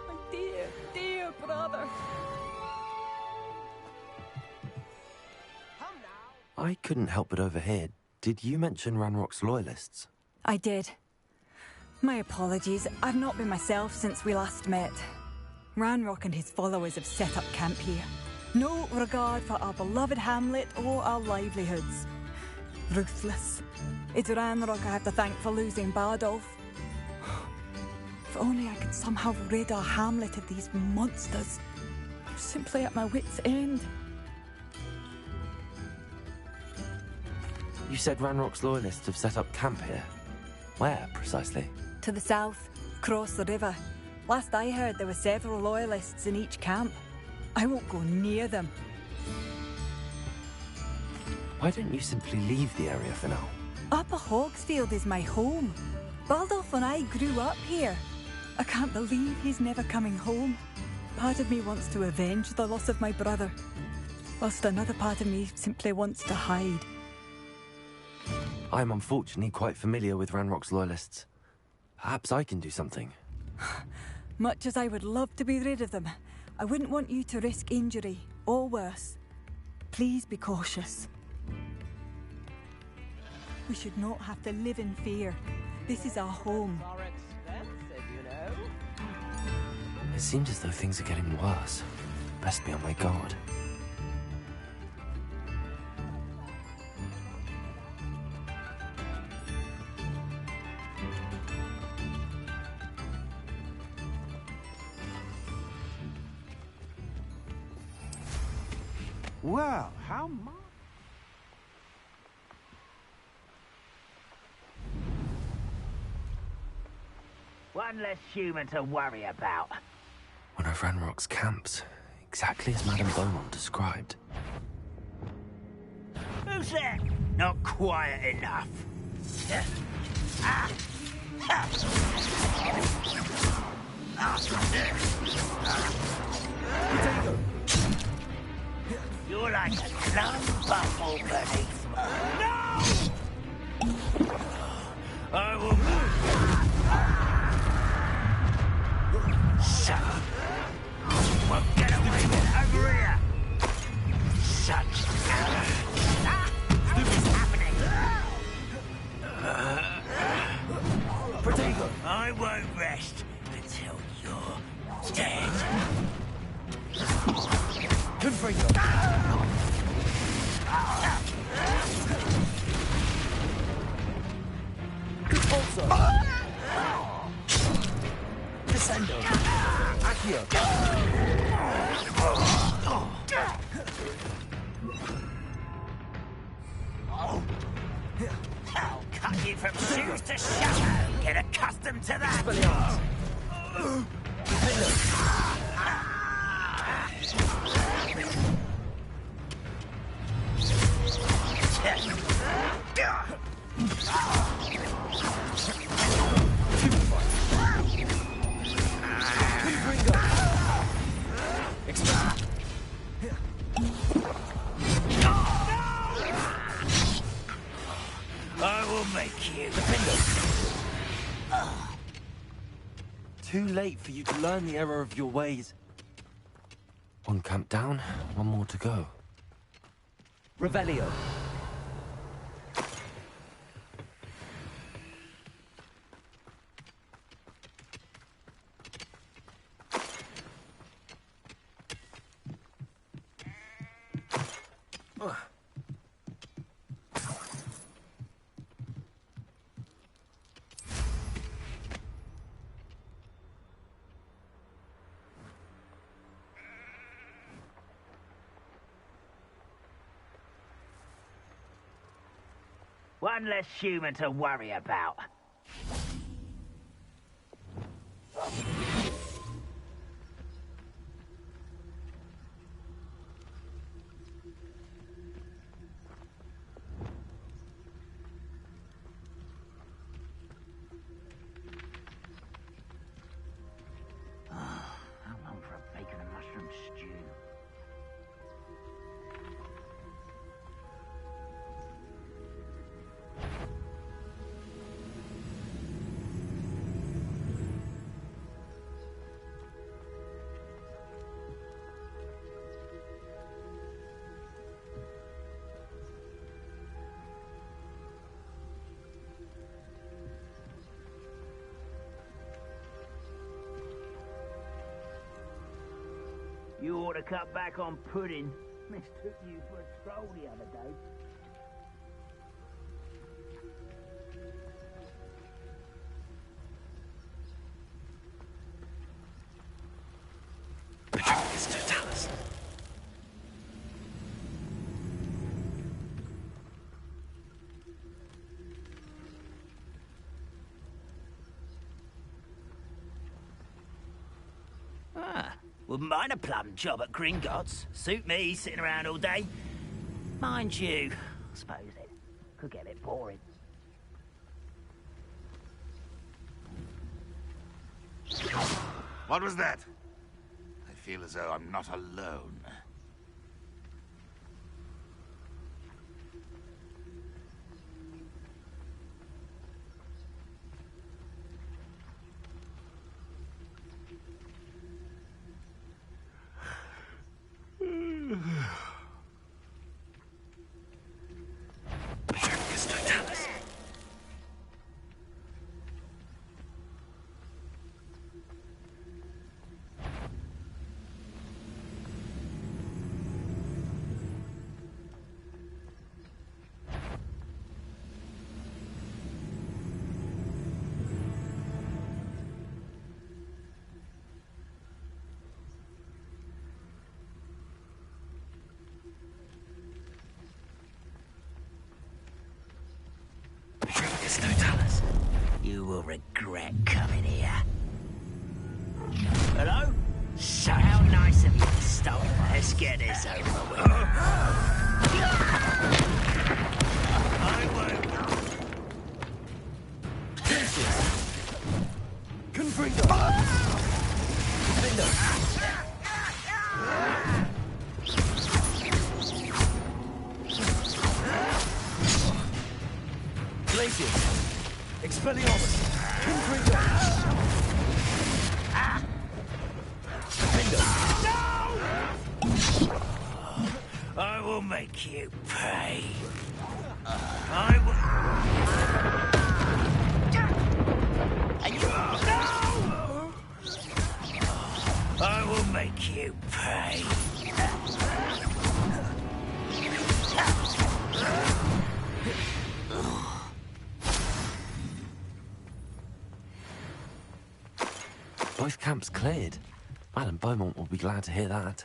My dear, dear brother! I couldn't help but overhear. Did you mention Ranrock's loyalists? I did. My apologies. I've not been myself since we last met. Ranrock and his followers have set up camp here. No regard for our beloved hamlet or our livelihoods. Ruthless. It's Ranrock I have to thank for losing Bardolph. If only I could somehow rid our hamlet of these monsters. I'm simply at my wit's end. You said Ranrock's loyalists have set up camp here. Where, precisely? To the south, across the river. Last I heard, there were several loyalists in each camp. I won't go near them. Why don't you simply leave the area for now? Upper Hogsfield is my home. Bardolph and I grew up here. I can't believe he's never coming home. Part of me wants to avenge the loss of my brother, whilst another part of me simply wants to hide. I'm unfortunately quite familiar with Ranrock's loyalists. Perhaps I can do something. Much as I would love to be rid of them, I wouldn't want you to risk injury, or worse. Please be cautious. We should not have to live in fear. This is our home. It seems as though things are getting worse. Best be on my guard. Well, how much? One less human to worry about. One of Ranrock's camps, exactly as Madame Beaumont described. Who's there? Not quiet enough. Ah! You're like a plum buffle beneath me. No! I will... Shut up. Won't get away with it over here. Such... What's happening? Protego! I won't rest until you're dead. Confringo! Expulso! Descendo! Accio! I'll cut you from shoes to shadow. Get accustomed to that. I will make you. Too late for you to learn the error of your ways. One camp down, one more to go. Revelio. One less human to worry about. How long for a bacon and mushroom stew? You ought to cut back on pudding. Mistook you for a troll the other day. Wouldn't mind a plum job at Gringotts. Suit me, sitting around all day. Mind you, I suppose it could get a bit boring. What was that? I feel as though I'm not alone. You will regret coming here. Hello? So how nice of you to stop. Let's get this over with. I won't. Initiate! Expelliarmus! Imprint I will make you pay. I will... I will make you pay. Both camps cleared. Madame Beaumont will be glad to hear that.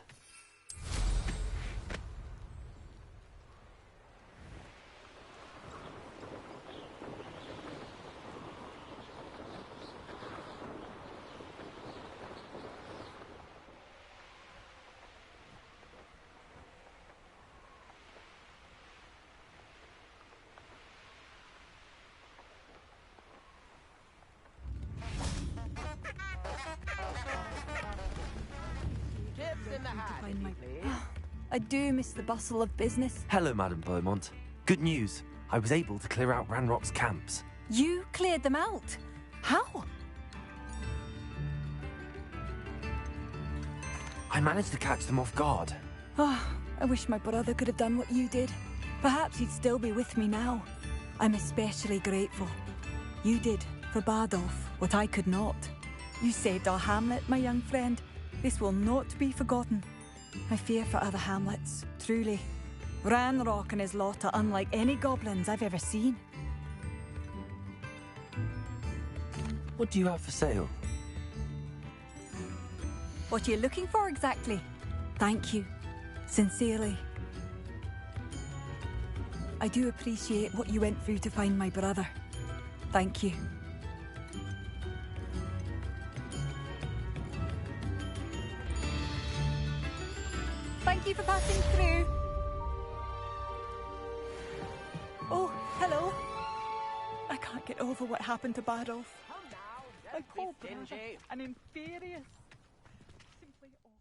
I do miss the bustle of business. Hello, Madame Beaumont. Good news. I was able to clear out Ranrock's camps. You cleared them out? How? I managed to catch them off guard. Oh, I wish my brother could have done what you did. Perhaps he'd still be with me now. I'm especially grateful. You did, for Bardolph, what I could not. You saved our hamlet, my young friend. This will not be forgotten. I fear for other hamlets, truly. Ranrock and his lot are unlike any goblins I've ever seen. What do you have for sale? What are you looking for exactly? Thank you. Sincerely. I do appreciate what you went through to find my brother. Thank you. Thank you for passing through. Oh, hello. I can't get over what happened to Bardolph. My poor brother, an inferious. Simply awful.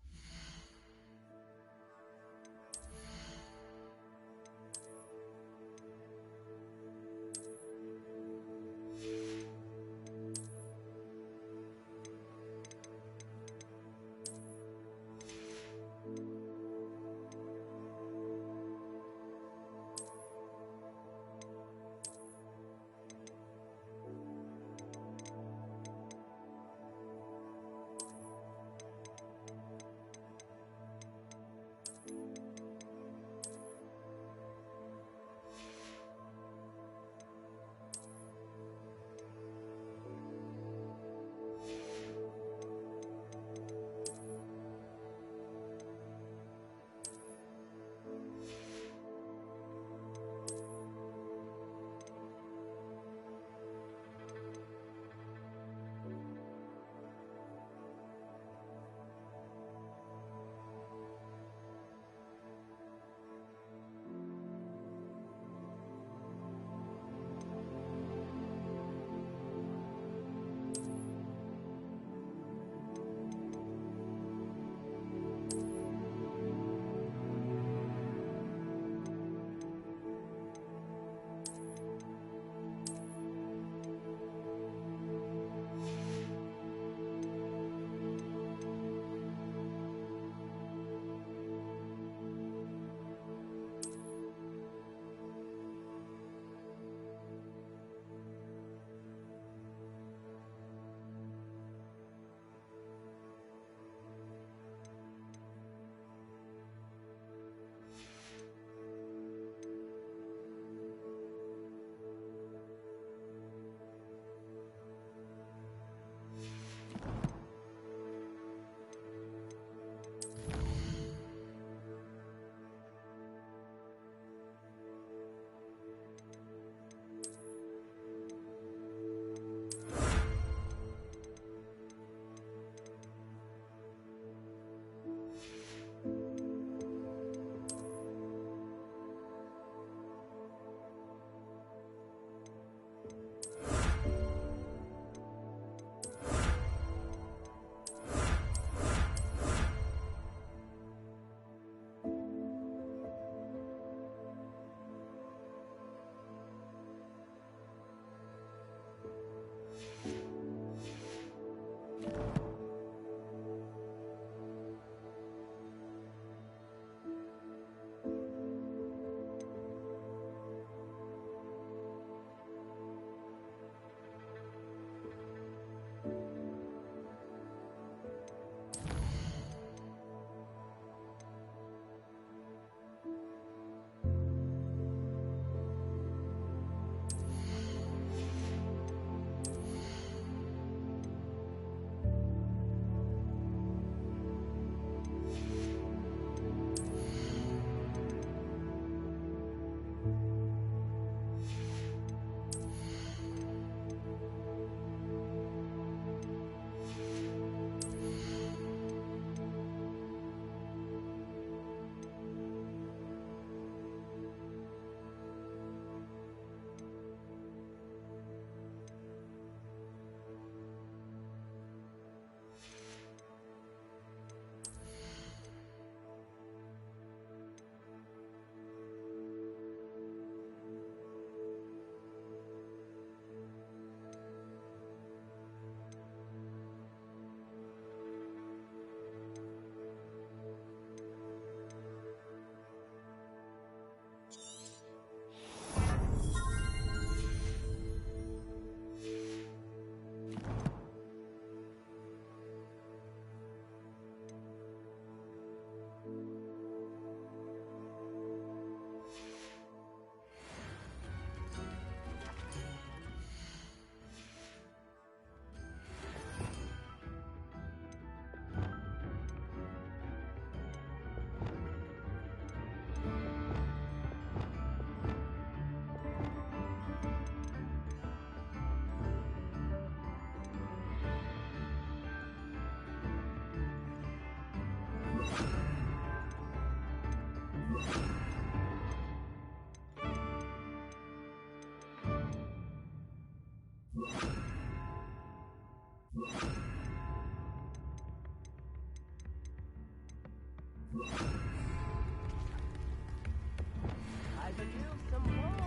I could use some gold.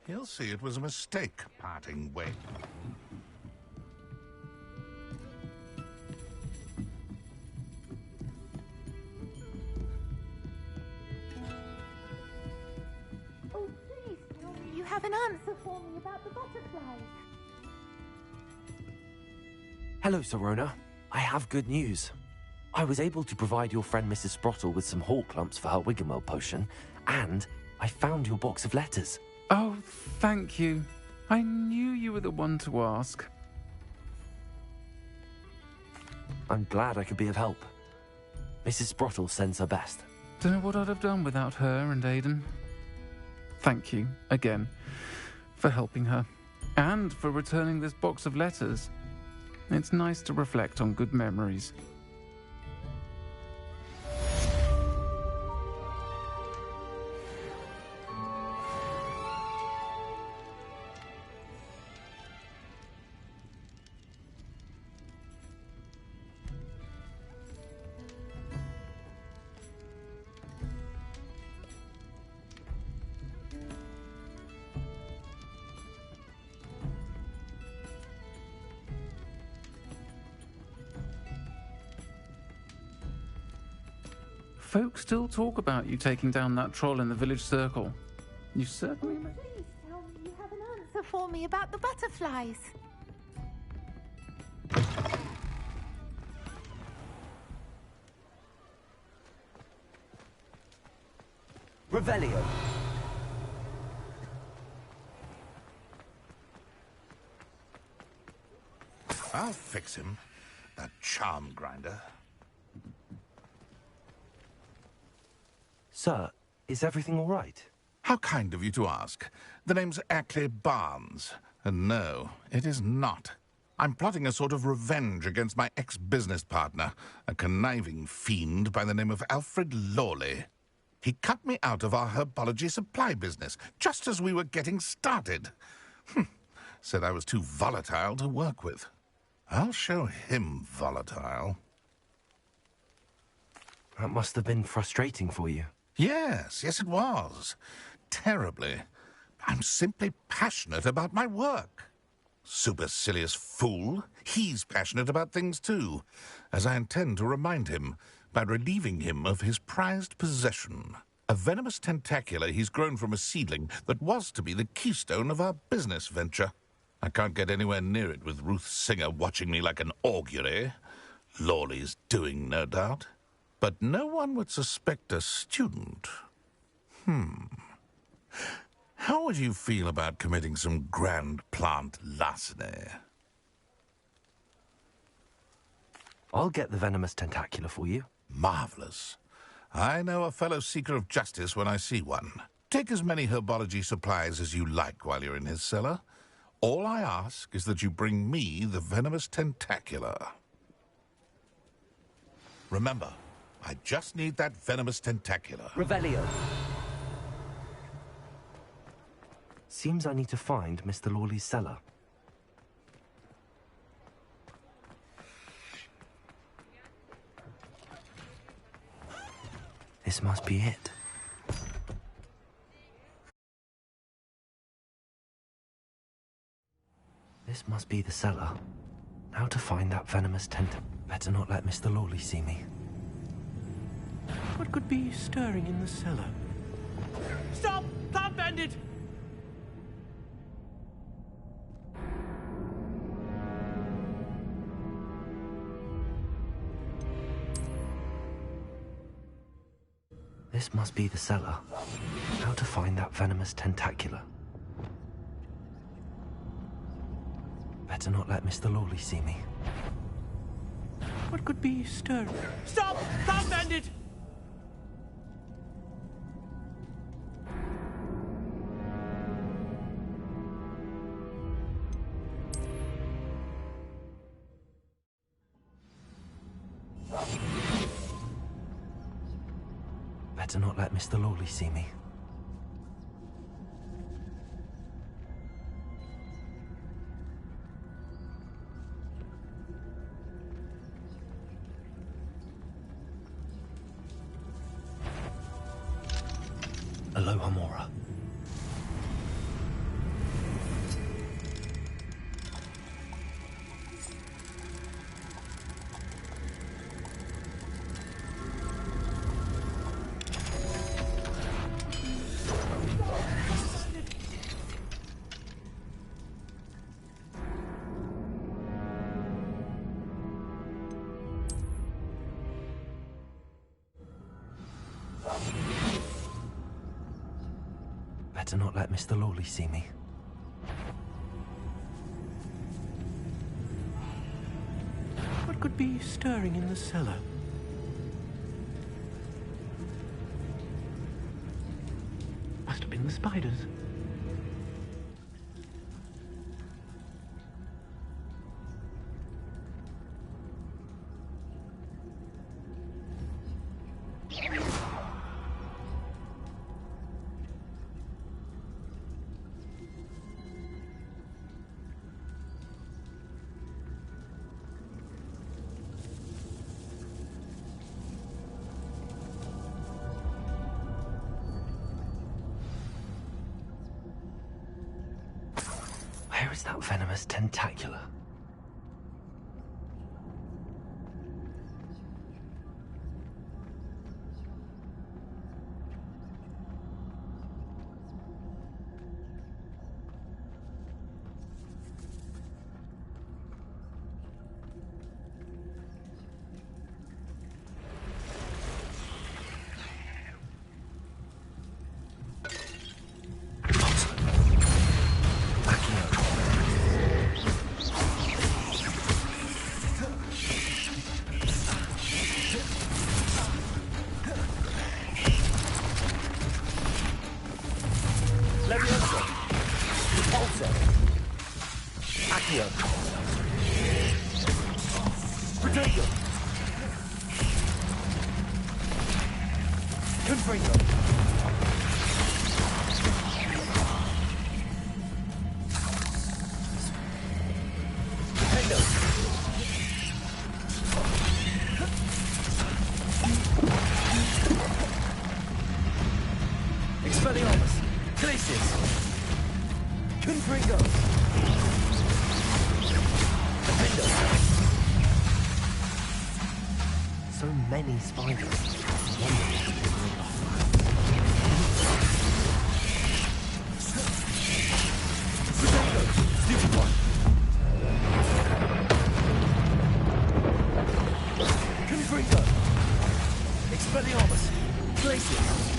He'll see it was a mistake, parting ways. Oh, please tell me you have an answer for me about the butterflies. Hello, Serona. I have good news. I was able to provide your friend Mrs. Sprottle with some hall clumps for her Wiggenweld potion, and I found your box of letters. Oh, thank you. I knew you were the one to ask. I'm glad I could be of help. Mrs. Sprottle sends her best. Don't know what I'd have done without her and Aidan. Thank you, again, for helping her, and for returning this box of letters. It's nice to reflect on good memories. Folks still talk about you taking down that troll in the village circle. You certainly... Please tell me you have an answer for me about the butterflies. Revelio. I'll fix him, that charm grinder. Sir, is everything all right? How kind of you to ask. The name's Ackley Barnes. And no, it is not. I'm plotting a sort of revenge against my ex-business partner, a conniving fiend by the name of Alfred Lawley. He cut me out of our herbology supply business, just as we were getting started. Said I was too volatile to work with. I'll show him volatile. That must have been frustrating for you. Yes, it was. Terribly. I'm simply passionate about my work. Supercilious fool. He's passionate about things too, as I intend to remind him by relieving him of his prized possession. A venomous tentacula he's grown from a seedling that was to be the keystone of our business venture. I can't get anywhere near it with Ruth Singer watching me like an augury. Lawley's doing, no doubt. But no one would suspect a student. How would you feel about committing some grand plant larceny? I'll get the venomous tentacula for you. Marvelous. I know a fellow seeker of justice when I see one. Take as many herbology supplies as you like while you're in his cellar. All I ask is that you bring me the venomous tentacula. Remember, I just need that venomous tentacula. Revelio. Seems I need to find Mr. Lawley's cellar. This must be it. This must be the cellar. How to find that venomous Better not let Mr. Lawley see me. What could be stirring in the cellar? Stop! Plant bandit! This must be the cellar. How to find that venomous tentacula. Better not let Mr. Lawley see me. What could be stirring? Stop! Plant bandit! Better not let Mr. Lawley see me. Aloha Mora. Better not let Mr. Lawley see me. What could be stirring in the cellar? Must have been the spiders. Where is that venomous tentacula? many spiders. Stupid one! Confringo! Expelliarmus! Glacius!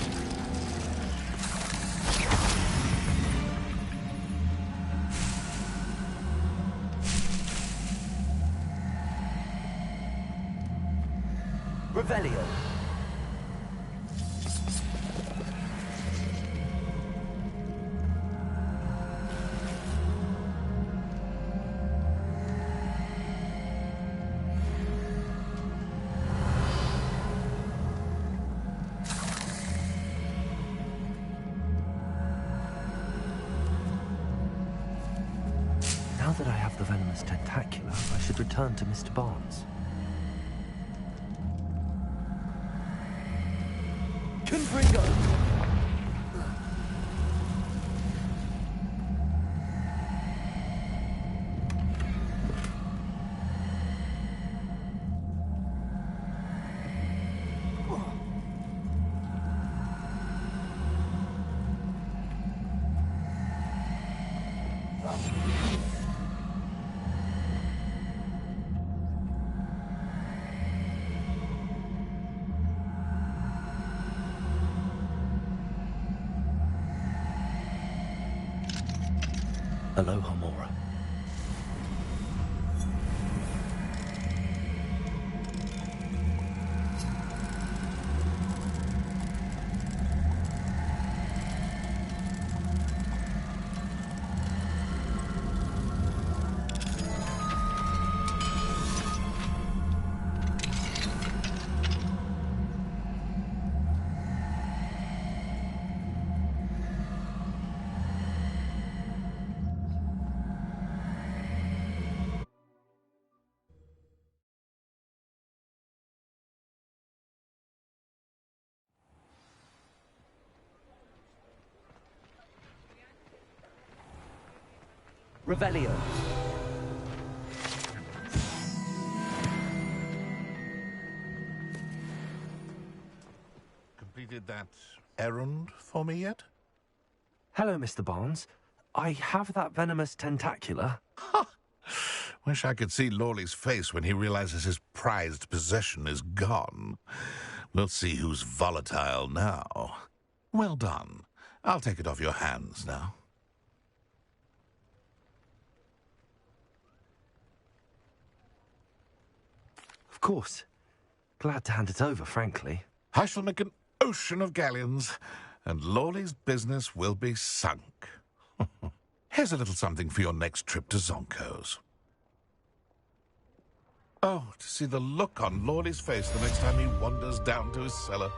Revelio. Now that I have the venomous tentacula, I should return to Mr. Barnes. Confringo! Aloha, Mora. Revelio. Completed that errand for me yet? Hello, Mr. Barnes. I have that venomous tentacula. Wish I could see Lawley's face when he realizes his prized possession is gone. We'll see who's volatile now. Well done. I'll take it off your hands now. Of course. Glad to hand it over, frankly. I shall make an ocean of galleons, and Lawley's business will be sunk. Here's a little something for your next trip to Zonko's. Oh, to see the look on Lawley's face the next time he wanders down to his cellar.